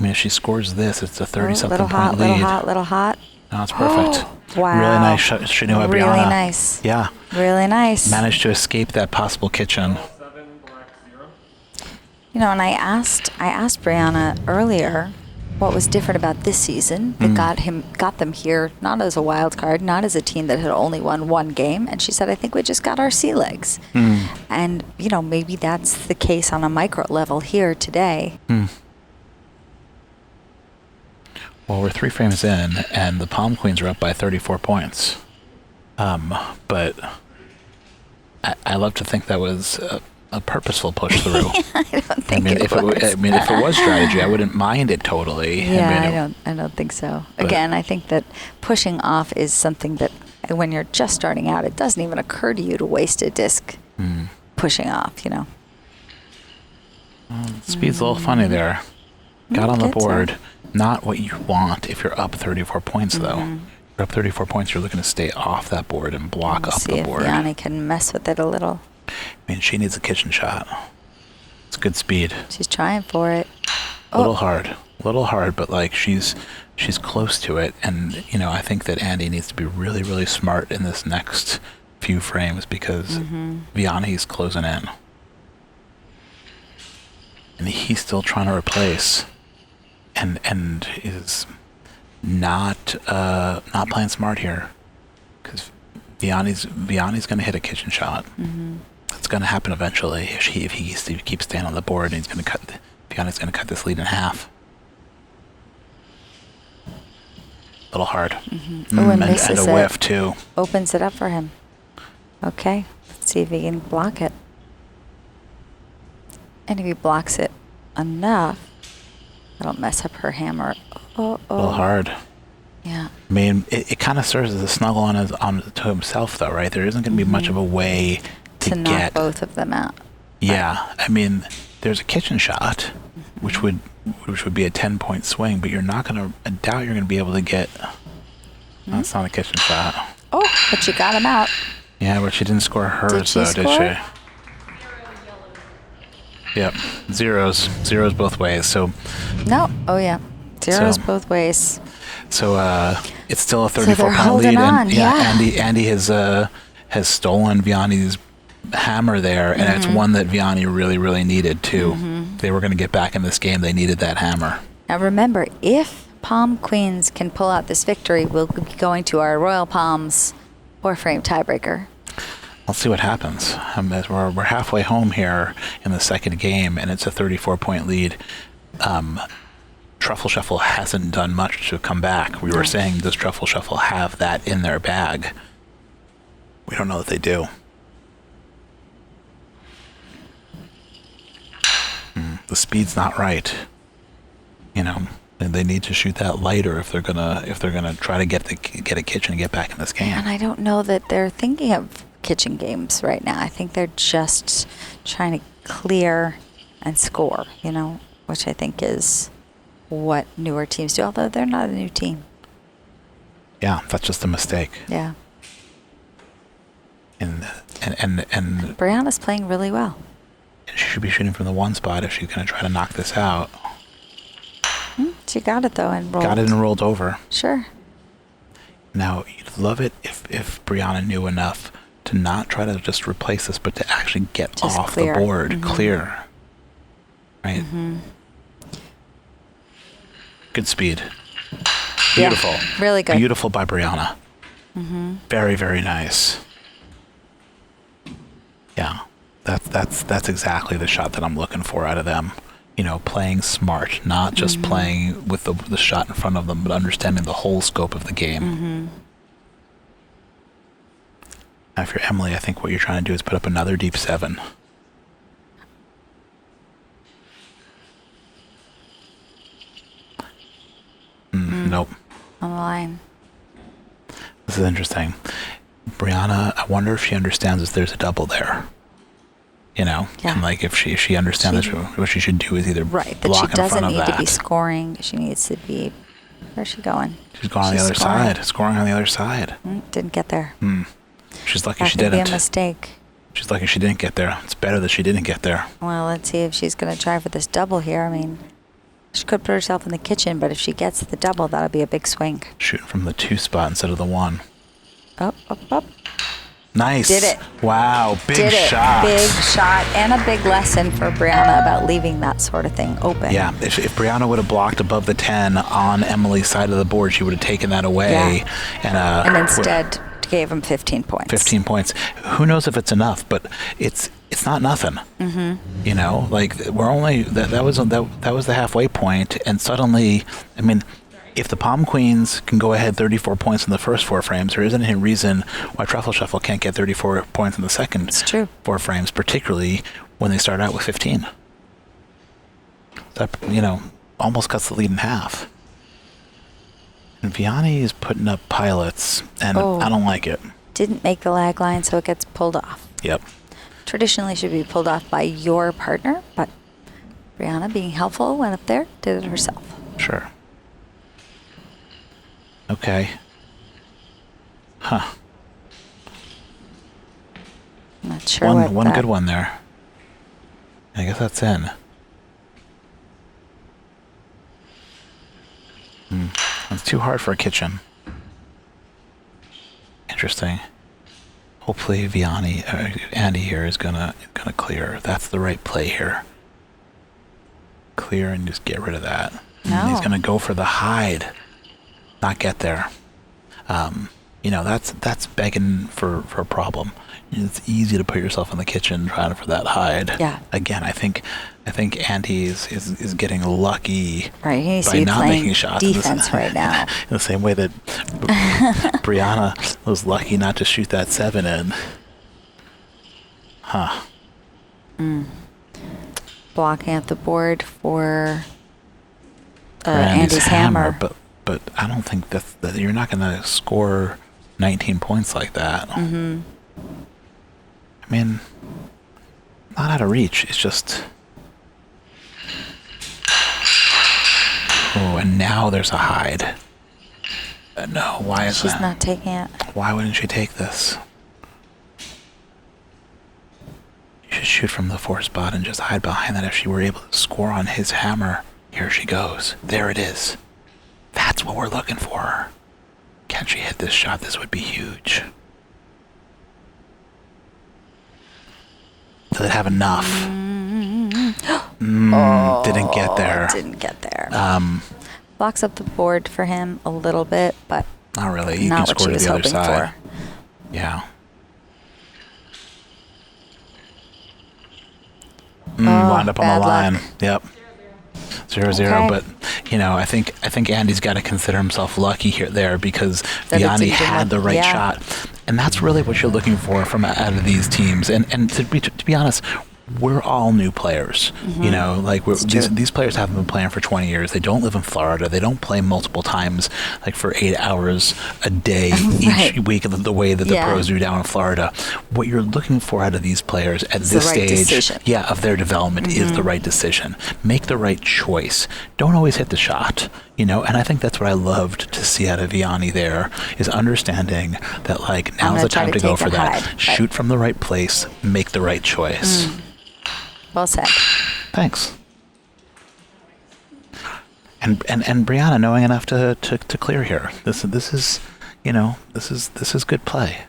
mean, if she scores this, it's a 30-something point lead. Little hot. No, it's perfect. Wow. Really nice Shinua Brianna. Really nice. Yeah. Really nice. Managed to escape that possible kitchen. And I asked Brianna earlier what was different about this season that got them here, not as a wild card, not as a team that had only won one game. And she said, I think we just got our sea legs. And, maybe that's the case on a micro level here today. Well, we're 3 frames in, and the Palm Kweens are up by 34 points. But I love to think that was a purposeful push through. I don't think it was. If it was strategy, I wouldn't mind it totally. Yeah, I don't think so. Again, I think that pushing off is something that when you're just starting out, it doesn't even occur to you to waste a disc pushing off, Speed's a little funny there. Got on the Gets board. her. Not what you want if you're up 34 points, though. If you're up 34 points, you're looking to stay off that board and block up the board. See if Yanni can mess with it a little. I mean, she needs a kitchen shot. It's good speed. She's trying for it. A little hard, but she's close to it. And I think that Andy needs to be really, really smart in this next few frames because Vianney's closing in, and he's still trying to replace, and is not playing smart here because Vianney's going to hit a kitchen shot. It's going to happen eventually if he keeps staying on the board, and Vianney's going to cut this lead in half. A little hard. And a whiff too. Opens it up for him. Okay, let's see if he can block it. And if he blocks it enough, that'll mess up her hammer. A little hard. Yeah. I mean, it kind of serves as a snuggle to himself, though, right? There isn't going to be much of a way to knock get both of them out. Yeah, I mean, there's a kitchen shot, which would be a 10-point swing, but you're not going to. I doubt you're going to be able to get. That's not a kitchen shot. Oh, but you got him out. Yeah, but she didn't score hers, did she? Yep, zeros both ways. So. No. Oh yeah, zeros both ways. So it's still a 34-point holding lead, on, and Andy has stolen Vianney's hammer there, and it's one that Vianney really, really needed too. They were going to get back in this game. They needed that hammer. Now remember, if Palm Kweens can pull out this victory, we'll be going to our Royal Palms 4-frame tiebreaker. Let's see what happens. We're halfway home here in the second game, and it's a 34-point lead. Truffle Shuffle hasn't done much to come back. We were saying, does Truffle Shuffle have that in their bag? We don't know that they do. The speed's not right. And they need to shoot that lighter if they're gonna try to get a kitchen and get back in this game. And I don't know that they're thinking of kitchen games right now. I think they're just trying to clear and score, which I think is what newer teams do, although they're not a new team. Yeah, that's just a mistake. Yeah. And Brianna's playing really well. she should be shooting from the one spot if she's going to try to knock this out. She got it though and rolled. Got it and rolled over. Sure. Now, you'd love it if Brianna knew enough to not try to just replace this, but to actually get Just off clear. the board, Mhm. clear. Right? Mm-hmm. Good speed. Yeah, Beautiful. really good. Beautiful by Brianna. Mm-hmm. Very, very nice. Yeah, that's exactly the shot that I'm looking for out of them. Playing smart, not just playing with the shot in front of them, but understanding the whole scope of the game. Mm-hmm. Now, if you're Emily, I think what you're trying to do is put up another deep 7. Nope. On the line. This is interesting. Brianna, I wonder if she understands that there's a double there. Yeah. And if she understands that what she should do is either Right, that block she in front doesn't of need that. to be scoring. She needs to be. Where's she going? She's going on the She's other scoring. side, scoring on the other side. Didn't get there. She's lucky That she could be didn't. a mistake. She's lucky she didn't get there. It's better that she didn't get there. Well, let's see if she's going to try for this double here. I mean, she could put herself in the kitchen, but if she gets the double, that'll be a big swing. Shooting from the 2 spot instead of the 1. Up, up, up. Nice. Did it. Wow, big Did it. shot. Big shot and a big lesson for Brianna about leaving that sort of thing open. Yeah, if Brianna would have blocked above the 10 on Emily's side of the board, she would have taken that away. Yeah. And instead gave him 15 points. 15 points. Who knows if it's enough, but it's not nothing. Mm-hmm. We're only that was the halfway point, and suddenly, if the Palm Kweens can go ahead 34 points in the first 4 frames, there isn't any reason why Truffle Shuffle can't get 34 points in the second It's true. 4 frames, particularly when they start out with 15. That almost cuts the lead in half. And Vianney is putting up pilots, and I don't like it. Didn't make the lag line, so it gets pulled off. Yep. Traditionally should be pulled off by your partner, but Brianna, being helpful, went up there, did it herself. Sure. Okay. Huh. I'm not sure what One that- good one there. I guess that's in. It's too hard for a kitchen. Interesting. Hopefully Andy here is gonna clear. That's the right play here. Clear and just get rid of that. No. And he's gonna go for the hide. Not get there. That's begging for a problem. It's easy to put yourself in the kitchen trying for that hide. Yeah. Again, I think Andy is getting lucky Right, he needs to by be not playing making shots. defense right now. In the same way that Brianna was lucky not to shoot that 7 in. Huh. Blocking up the board for For Andy's hammer. But I don't think that you're not going to score 19 points like that. Mm-hmm. Not out of reach. It's just. Oh, and now there's a hide. No, why is She's that? not taking it. Why wouldn't she take this? You should shoot from the 4 spot and just hide behind that. If she were able to score on his hammer, here she goes. There it is. That's what we're looking for. Can she hit this shot? This would be huge. Does it have enough? Didn't get there. Didn't get there. Blocks up the board for him a little bit, but Not really. You not can what she score to was the other hoping side. for. Yeah. Oh, Wound up on bad the line. luck. Yep. 0-0. Okay. But I think Andy's got to consider himself lucky there because That it's Vianney even had the right yeah. shot, and that's really what you're looking for from out of these teams. And to be honest, we're all new players. You know, like these players haven't been playing for 20 years. They don't live in Florida. They don't play multiple times, like for 8 hours a day each week, the way that the pros do down in Florida. What you're looking for out of these players at this stage, of their development, is the right decision. Make the right choice. Don't always hit the shot. You know, and I think that's what I loved to see out of Vianney there, is understanding that, like, now's the time to go for that. Shoot from the right place, make the right choice. Well said. Thanks. And Brianna knowing enough to clear here. This is, you know, this is good play.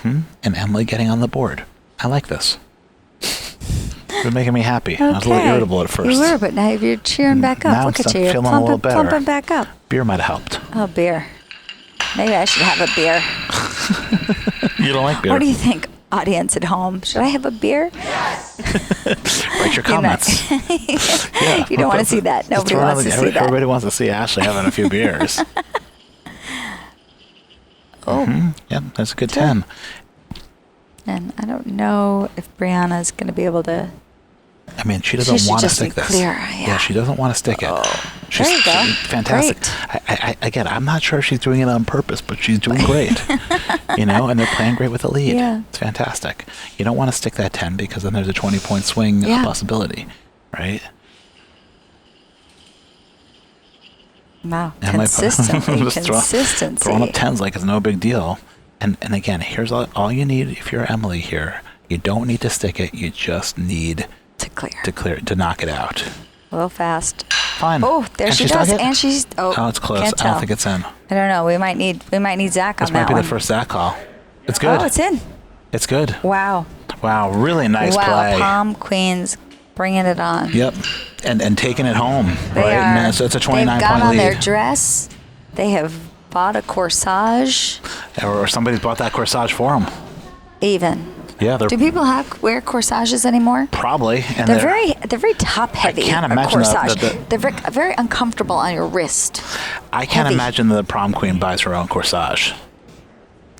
And Emily getting on the board. I like this. You're making me happy. Okay. I was a little irritable at first. You were, but now you're cheering back up. Now Look at you. You're feeling a little better. Plumping back up. Beer might have helped. Oh, beer. Maybe I should have a beer. You don't like beer? What do you think, audience at home? Should I have a beer? Yes. Write your comments. You don't want to see that. Nobody wants to see that. Everybody wants to see Ashley having a few beers. Yep, that's a good 10. And I don't know if Brianna's going to be able to. I mean, she doesn't want to stick this. Clear, she doesn't want to stick it. There you go. Fantastic. Again, I'm not sure if she's doing it on purpose, but she's doing great. You know, and they're playing great with the lead. Yeah. It's fantastic. You don't want to stick that 10 because then there's a 20-point swing possibility, right? Wow. Consistency. Throwing up 10s like it's no big deal. And again, here's all you need if you're Emily here. You don't need to stick it. You just need to knock it out. A little fast. Fine. Oh, there she does. And she's it's close. I don't think it's in. I don't know. We might need Zach on that one. This might be the first Zach call. It's good. Oh, it's in. It's good. Wow. Really nice play. Palm Kweens bringing it on. Yep. And taking it home. Right. So it's a 29-point lead. They've got on their dress. They have bought a corsage. Or somebody's bought that corsage for them. Even. Yeah. Do people wear corsages anymore? Probably. And they're very top heavy. I can't imagine they're very uncomfortable on your wrist. I can't imagine the prom queen buys her own corsage.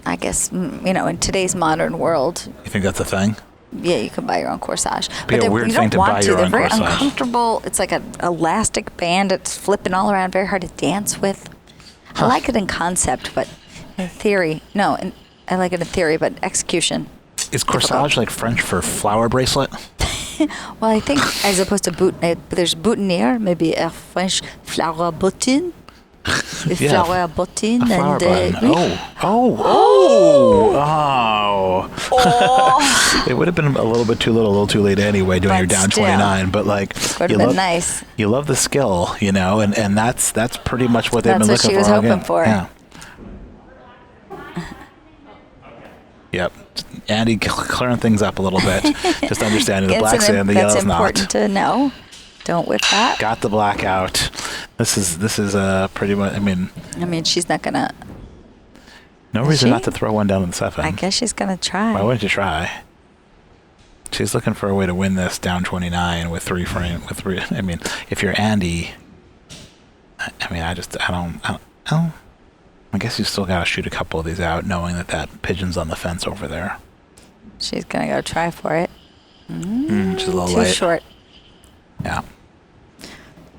I guess, you know, in today's modern world. You think that's a thing? Yeah, you can buy your own corsage. But a weird thing to buy your own corsage. They're very uncomfortable. It's like an elastic band. It's flipping all around. Very hard to dance with. I like it in concept, but in theory, I like it in theory, but execution. Is corsage like French for flower bracelet? Well, I think as opposed to there's boutonniere, maybe a French flower bottine. Flower bottine. A flower button. It would have been a little bit too little, a little too late anyway, doing your down 29. But like, would have been nice. You love the skill, you know, and that's pretty much what they've been looking for. That's what she was hoping for. Yeah. Yep. Andy clearing things up a little bit. Just understanding the black's in, the yellow's not. That's important to know. Don't whip that. Got the black out. This is pretty much, I mean, she's not going to. No reason not to throw one down in the 7. I guess she's going to try. Why wouldn't you try? She's looking for a way to win this down 29 with 3 frame. I mean, if you're Andy, I guess you still got to shoot a couple of these out, knowing that pigeon's on the fence over there. She's going to go try for it. She's a little too light. Short. Yeah.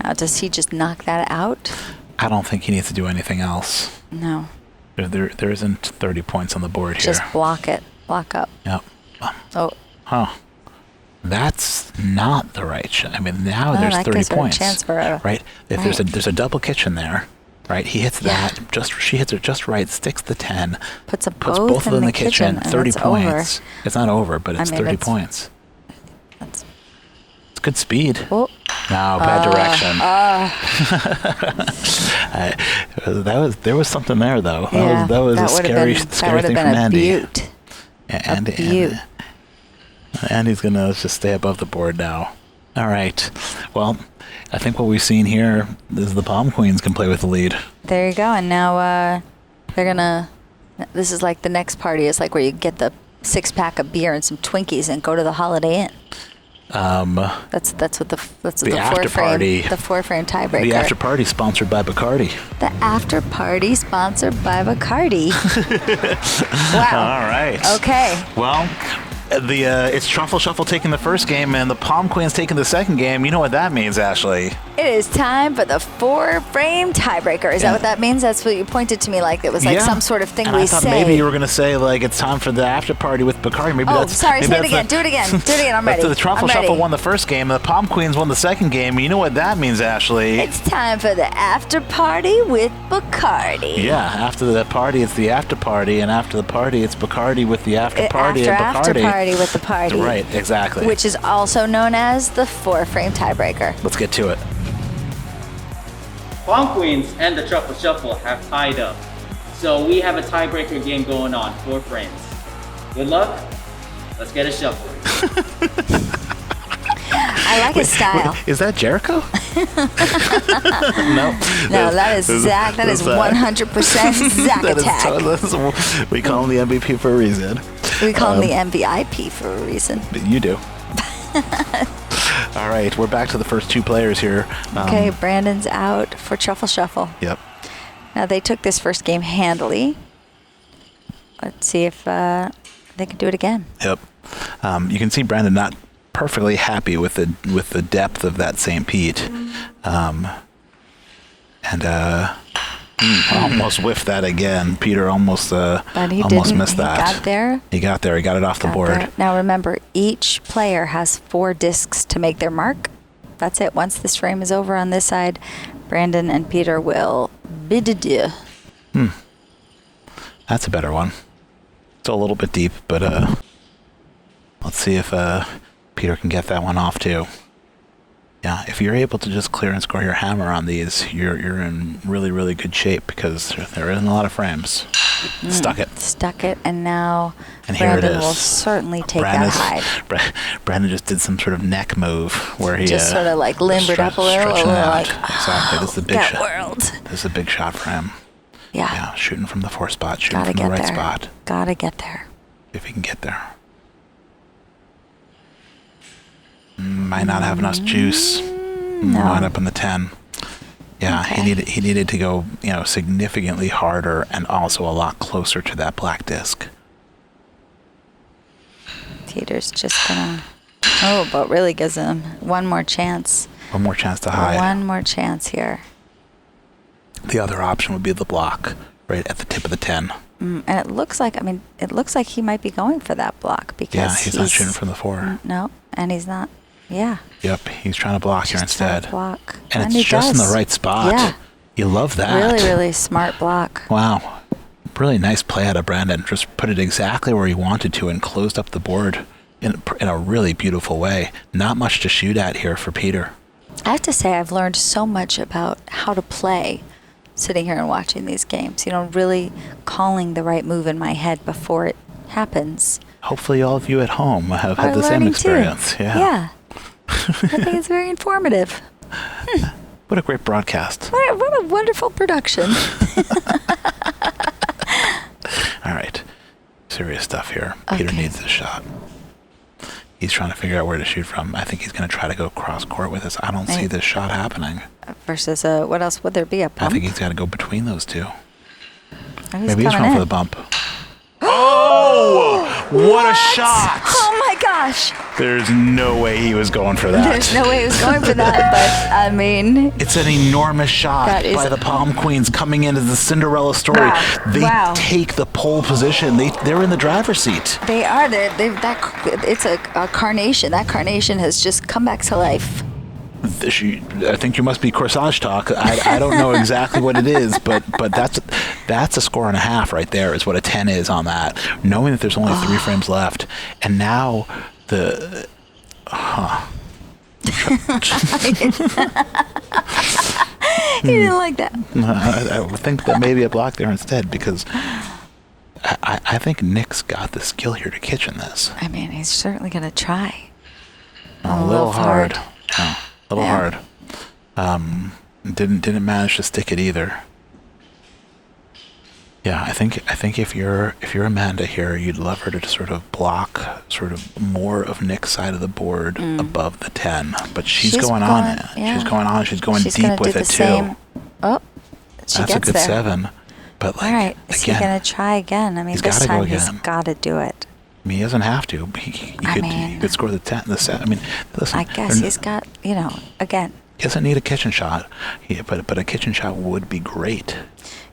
Now, does he just knock that out? I don't think he needs to do anything else. No. There isn't 30 points on the board here. Just block it. Block up. Yep. Oh. That's not the right shot. I mean, now there's 30 points. Chance for right? If there's a double kitchen there, right? He hits that. She hits it just right. Sticks the 10. Puts both in the kitchen. 30 points. Over. It's not over, but it's 30 points. It's good speed. Oh. No, bad direction. There was something there though. Yeah, that was a scary thing from Andy. Beaut. Yeah, Andy's gonna just stay above the board now. All right. Well, I think what we've seen here is the Palm Kweens can play with the lead. There you go. And now they're gonna. This is like the next party. It's like where you get the 6-pack of beer and some Twinkies and go to the Holiday Inn. That's what the after party. The 4-frame tiebreaker. The after party sponsored by Bacardi. The after party sponsored by Bacardi. Wow. All right. Okay. Well, it's Truffle Shuffle taking the first game and the Palm Kweens taking the second game. You know what that means, Ashley? It is time for the 4-frame tiebreaker. Is that what that means? That's what you pointed to me like. It was like some sort of thing and we I thought say. Maybe you were going to say like it's time for the after party with Bacardi. Maybe sorry. Say it again. Do it again. Do it again. I'm ready. The Truffle Shuffle won the first game and the Palm Kweens won the second game. You know what that means, Ashley? It's time for the after party with Bacardi. Yeah, after the party, it's the after party, and after the party, it's Bacardi with the after party and Bacardi. After party with the party. Right, exactly. Which is also known as the 4-frame tiebreaker. Let's get to it. Palm Kweens and the Truffle Shuffle have tied up. So we have a tiebreaker game going on, 4 frames. Good luck. Let's get it shuffling. I like his style. Is that Jericho? No. No, that is Zach. That is 100% Zach Attack. We call him the MVP for a reason. We call him the MVIP for a reason. You do. All right, we're back to the first 2 players here. Okay, Brandon's out for Truffle Shuffle. Yep. Now, they took this first game handily. Let's see if they can do it again. Yep. You can see Brandon not perfectly happy with the depth of that St. Pete. Almost whiffed that again. Peter almost missed that. He got there. He got there. He got it off the board. There. Now remember, each player has 4 discs to make their mark. That's it. Once this frame is over on this side, Brandon and Peter will bid adieu. That's a better one. It's a little bit deep, but let's see if Peter can get that one off too. Yeah, if you're able to just clear and score your hammer on these, you're in really, really good shape because there isn't a lot of frames. Stuck it, and now and Brandon here it is. will certainly take that hide. Brandon just did some sort of neck move where he just sort of like limbered up a little, like exactly. This is a big that shot. world. This is a big shot for him. Yeah, shooting from the 4 spot, shooting Gotta from the get right there. spot. Gotta get there. If he can get there. Might not have enough juice. No. Wind up on the 10. Yeah, Okay. he needed to go, significantly harder and also a lot closer to that black disc. Peter's just gonna. But really gives him one more chance. One more chance to hide. One more chance here. The other option would be the block right at the tip of the 10. And it looks like he might be going for that block because he's not shooting from the 4. No, and he's not. Yeah. Yep, he's trying to block here Just trying instead. to block. And it's he just in does. the right spot. Yeah. You love that. Really, really smart block. Wow. Really nice play out of Brandon. Just put it exactly where he wanted to and closed up the board in a really beautiful way. Not much to shoot at here for Peter. I have to say I've learned so much about how to play sitting here and watching these games. Really calling the right move in my head before it happens. Hopefully all of you at home have had Are the same learning experience. too. Yeah. Yeah. I think it's very informative. What a great broadcast. What a wonderful production. All right. Serious stuff here. Peter Okay. needs this shot. He's trying to figure out where to shoot from. I think he's going to try to go cross court with this. I don't see this shot happening. Versus, what else would there be? A pump? I think he's got to go between those 2. Oh, he's Maybe he's coming going in. for the bump. Oh! What a shot! Oh my gosh! There's no way he was going for that. There's no way he was going for that, but I mean, It's an enormous shot That is- by the Palm Kweens coming into the Cinderella story. Wow. They Wow. take the pole position. They're in the driver's seat. they are. It's a carnation. That carnation has just come back to life. I think you must be Corsage Talk. I don't know exactly what it is, but that's a score and a half right there is what a 10 is on that. Knowing that there's only 3 frames left, and now the He didn't like that. I would think that maybe a block there instead because I think Nick's got the skill here to kitchen this. I mean, he's certainly gonna try. A little hard. Yeah, a little Yeah. hard. Didn't manage to stick it either. Yeah, I think if you're Amanda here, you'd love her to sort of block sort of more of Nick's side of the board above the 10, but she's going on it. Yeah. She's going on. She's going She's deep gonna with do it the too. same. Oh, she That's gets a good there. 7, but like All right, is he again, gonna try again? I mean, he's this gotta go time he's again. got to do it. I mean, he doesn't have to. He could score the 10, the 7. I mean, listen. I guess he's got, again. He doesn't need a kitchen shot, but a kitchen shot would be great.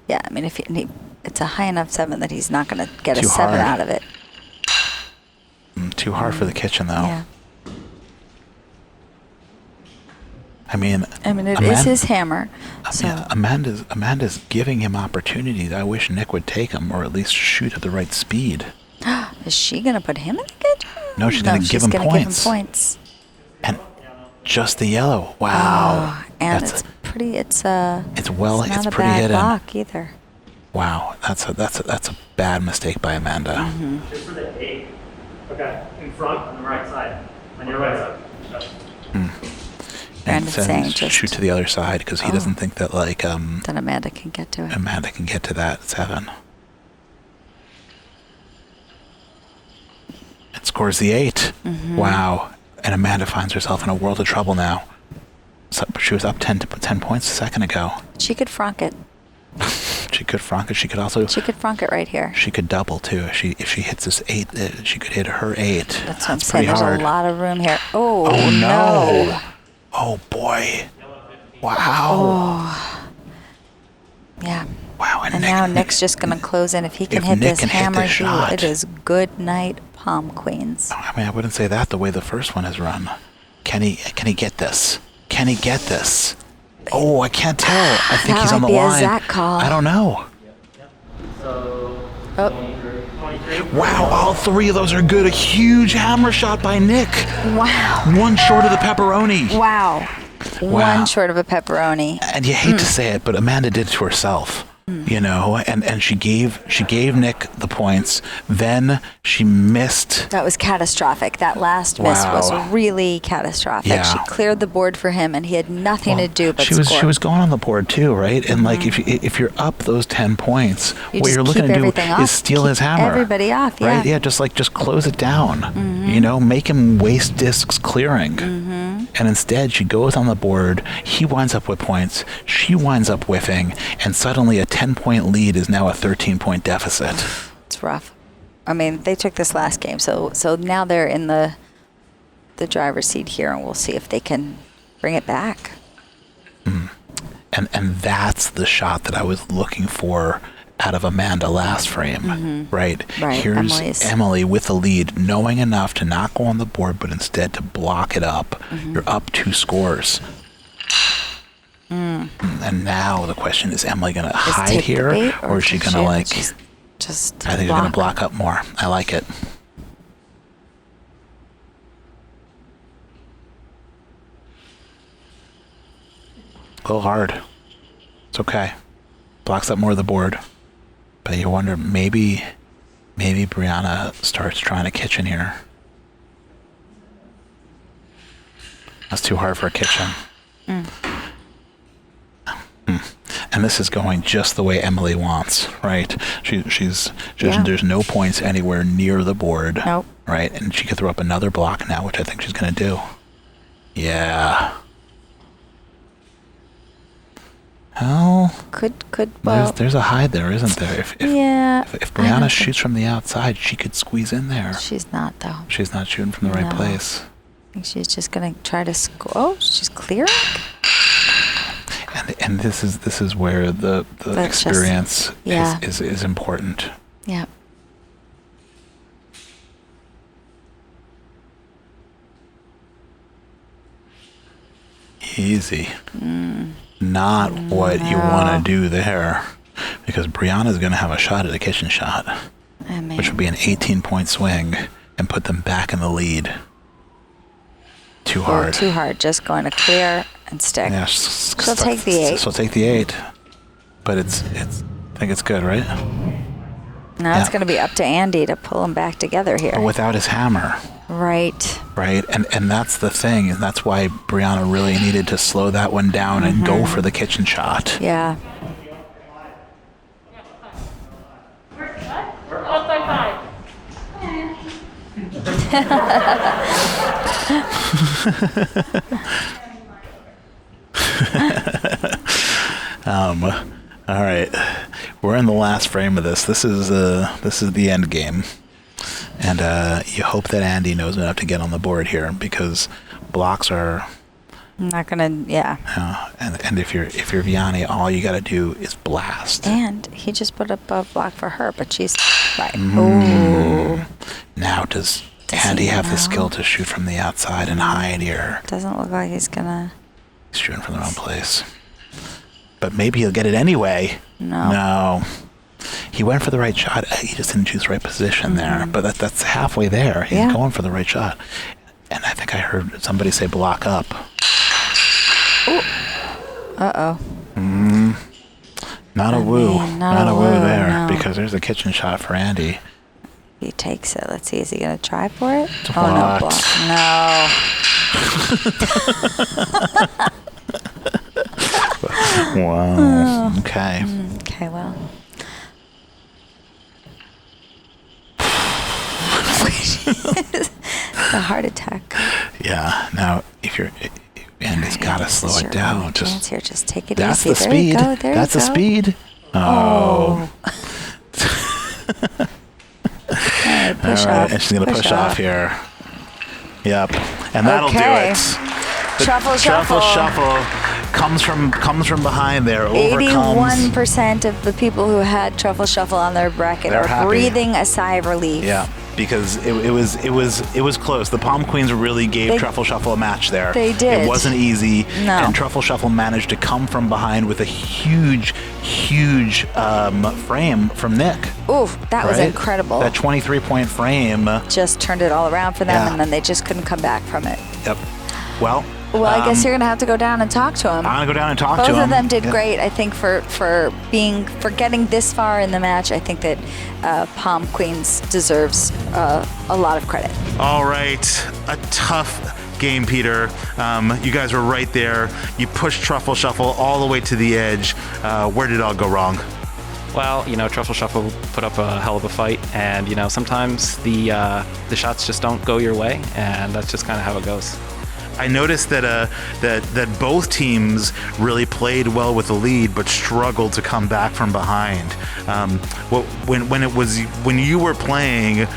Yeah, I mean, it's a high enough 7 that he's not going to get Too a 7 hard. out of it. Too hard for the kitchen, though. Yeah. I mean, it is his hammer. So Yeah, Amanda's giving him opportunities. I wish Nick would take them, or at least shoot at the right speed. is she going to put him in the kitchen? No, she's gonna give him gonna points. give him points. And just the yellow. Wow. Oh, and That's it's pretty. It's not it's a pretty bad hidden. Block either. wow. That's a bad mistake by Amanda. Mm-hmm. Just for the 8. Okay, in front on the right side. On your right side. And Brandon's says saying just shoot to the other side because he doesn't think that that Amanda can get to it. Amanda can get to that 7. It scores the 8. Mm-hmm. Wow. And Amanda finds herself in a world of trouble now. So she was up 10 points a second ago. She could frank it. She could frank it. She could also. She could frank it right here. She could double too. If she hits this 8, she could hit her 8. That's what I'm saying. pretty There's hard. a lot of room here. Oh, Oh no. no! Oh boy! Wow! Yeah. Wow! And now Nick's just going to close in. If he can If hit Nick this can hit hammer, this shot. it is good night, Palm Queens. I mean, I wouldn't say that the way the first one is run. Can he get this? Can he get this? Oh, I can't tell. I think That he's on might the be a line. Zach call. I don't know. So, Oh, 23. Wow! All 3 of those are good. A huge hammer shot by Nick. wow. One short of the pepperoni. Wow. Wow. One short of a pepperoni. And you hate to say it, but Amanda did it to herself. And she gave Nick the points. Then she missed. That was catastrophic. That last miss was Wow. really catastrophic. Yeah. She cleared the board for him, and he had nothing to do but she score. was going on the board too, right? And like if you're up those 10 points, You what just you're looking keep to do everything is off. steal Keep his hammer. everybody off, Right? yeah. Yeah, just close it down. Make him waste discs clearing. And instead she goes on the board, he winds up with points, she winds up whiffing, and suddenly a 10-point lead is now a 13-point deficit. It's rough. I mean, they took this last game, so now they're in the driver's seat here, and we'll see if they can bring it back. And that's the shot that I was looking for out of Amanda last frame, right? Right, Here's Emily's. Emily with the lead, knowing enough to not go on the board, but instead to block it up. You're up 2 scores. And now the question is Emily going to hide take the here, bait, or is she going to like... just I think they're going to block up more. I like it. A little hard. It's okay. Blocks up more of the board. But you wonder, maybe Brianna starts trying a kitchen here. That's too hard for a kitchen. And this is going just the way Emily wants, right? Yeah. There's no points anywhere near the board. Nope. Right? And she could throw up another block now, which I think she's going to do. Yeah. Well, well, there's a hide there, isn't there? If I Brianna don't shoots from the outside, she could squeeze in there. she's not though. She's not shooting from the right No. place. I think she's just gonna try to score. Oh, she's clearing. And this is where the That's just- experience yeah. is important. Yeah. Easy. Not what you want to do there, because Brianna's going to have a shot at a kitchen shot, I mean, which would be an 18-point swing and put them back in the lead. Too hard. too hard. Just going to clear and stick. Yeah, She'll take the 8. She'll take the 8, but it's. I think it's good, right? Now it's Yeah. going to be up to Andy to pull them back together here. But without his hammer, Right. right? And that's the thing, and that's why Brianna really needed to slow that one down and go for the kitchen shot. Yeah. All right, we're in the last frame of this. This is the end game, and you hope that Andy knows enough to get on the board here, because blocks are not gonna. Yeah. And if you're Vianney, all you got to do is blast. And he just put up a block for her, but she's right. Ooh. Now does Andy have the skill to shoot from the outside and hide here? Doesn't look like he's gonna. He's shooting from the wrong place. But maybe he'll get it anyway. No. He went for the right shot. He just didn't choose the right position there. But that's halfway there. He's going for the right shot. And I think I heard somebody say block up. Ooh. Uh-oh. Not a woo. Not a woo there. No. Because there's a kitchen shot for Andy. He takes it. Let's see. Is he going to try for it? It's no, block. No. Wow. Okay. Okay, well. The heart attack. Yeah. Now, if Andy's got to slow it down. Just take it that's easy. The speed. There you go. That's the speed. Oh. Right, push all right. off. And she's going to push off here. Yep. And that'll do Okay. it. The Truffle Truffle Shuffle comes from behind there. 81% of the people who had Truffle Shuffle on their bracket They're are happy. breathing a sigh of relief. Yeah, because it was close. The Palm Kweens really gave Truffle Shuffle a match there. They did. It wasn't easy. No. And Truffle Shuffle managed to come from behind with a huge frame from Nick. Oof, that was Right? incredible. That 23-point frame. Just turned it all around for them, Yeah. and then they just couldn't come back from it. Yep. Well, I guess you're gonna have to go down and talk to him. I'm gonna go down and talk Both to him. of them did Yeah. great. I think for getting this far in the match, I think that Palm Kweens deserves a lot of credit. All right, a tough game, Peter. You guys were right there. You pushed Truffle Shuffle all the way to the edge. Where did it all go wrong? Well, Truffle Shuffle put up a hell of a fight, and sometimes the shots just don't go your way, and that's just kind of how it goes. I noticed that both teams really played well with the lead, but struggled to come back from behind. When you were playing,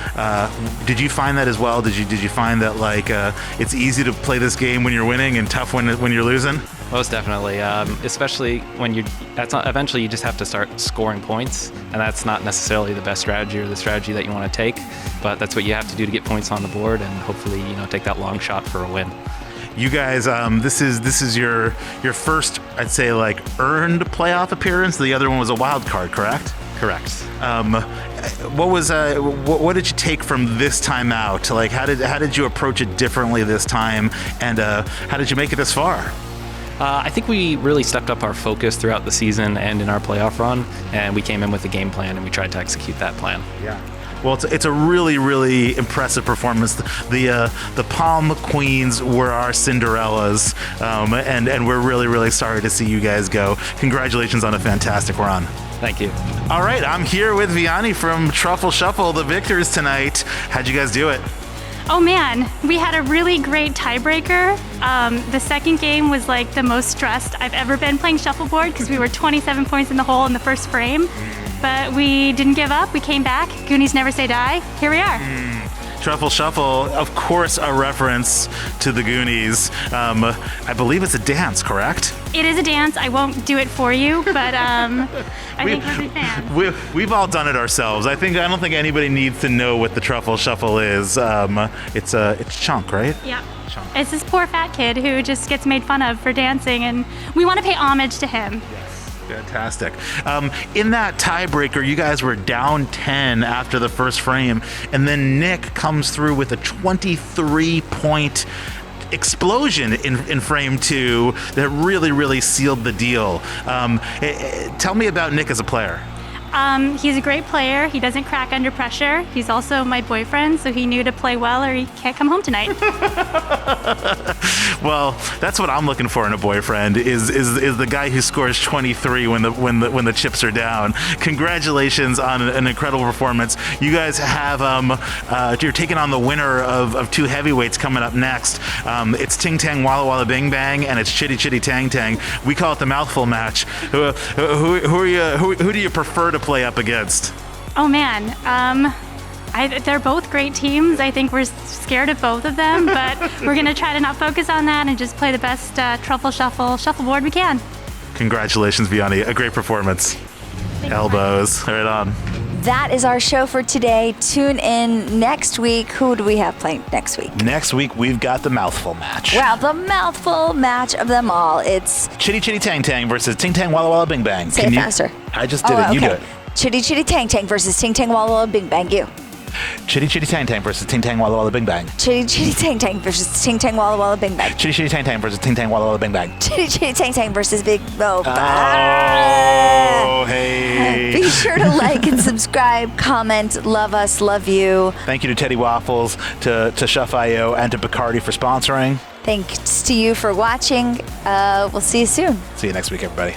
did you find that as well? Did you find that it's easy to play this game when you're winning and tough when you're losing? Most definitely, especially when eventually you just have to start scoring points, and that's not necessarily the best strategy or the strategy that you want to take, but that's what you have to do to get points on the board and hopefully take that long shot for a win. You guys, this is your first, I'd say, earned playoff appearance. The other one was a wild card, correct? Correct. What did you take from this time out? How did you approach it differently this time, and how did you make it this far? I think we really stepped up our focus throughout the season and in our playoff run, and we came in with a game plan and we tried to execute that plan. Yeah. Well, it's a really, really impressive performance. The Palm Kweens were our Cinderellas, and we're really, really sorry to see you guys go. Congratulations on a fantastic run. Thank you. All right, I'm here with Vianney from Truffle Shuffle, the victors tonight. How'd you guys do it? Oh man, we had a really great tiebreaker. The second game was the most stressed I've ever been playing shuffleboard because we were 27 points in the hole in the first frame. But we didn't give up, we came back. Goonies never say die. Here we are. Truffle Shuffle, of course, a reference to the Goonies. I believe it's a dance, correct? It is a dance. I won't do it for you, but I think every fan. We've all done it ourselves. I don't think anybody needs to know what the Truffle Shuffle is. It's Chunk, right? Yeah. It's this poor fat kid who just gets made fun of for dancing, and we want to pay homage to him. Fantastic. In that tiebreaker, you guys were down 10 after the first frame, and then Nick comes through with a 23-point explosion in frame 2 that really, really sealed the deal. Tell me about Nick as a player. He's a great player. He doesn't crack under pressure. He's also my boyfriend, so he knew to play well or he can't come home tonight. Well, that's what I'm looking for in a boyfriend is the guy who scores 23 when the chips are down. Congratulations on an incredible performance. You guys have you're taking on the winner of two heavyweights coming up next. It's Ting Tang Walla Walla Bing Bang and it's Chitty Chitty Tang Tang. We call it the mouthful match. Who do you prefer to play up against? Oh man, they're both great teams. I think we're scared of both of them, but we're gonna try to not focus on that and just play the best Truffle Shuffle shuffleboard we can. Congratulations, Vianney. A great performance. Elbows. Right on. That is our show for today. Tune in next week. Who do we have playing next week? Next week, we've got the mouthful match. Wow, the mouthful match of them all. It's Chitty Chitty Tang Tang versus Ting Tang Walla Walla Bing Bang. Say it faster. I just did it. You do it. Chitty Chitty Tang Tang versus Ting Tang Walla Walla Bing Bang. You. Chitty Chitty Tang Tang versus Ting Tang Walla Walla Bing Bang. Chitty Chitty Tang Tang versus Ting Tang Walla Walla Bing Bang. Chitty Chitty Tang Tang versus Ting Tang Walla Walla Bing Bang. Chitty Chitty Tang Tang versus Big Bo. Oh, hey. Be sure to like and subscribe, comment, love us, love you. Thank you to Teddy Waffles, to Shuff.io, and to Bacardi for sponsoring. Thanks to you for watching. We'll see you soon. See you next week, everybody.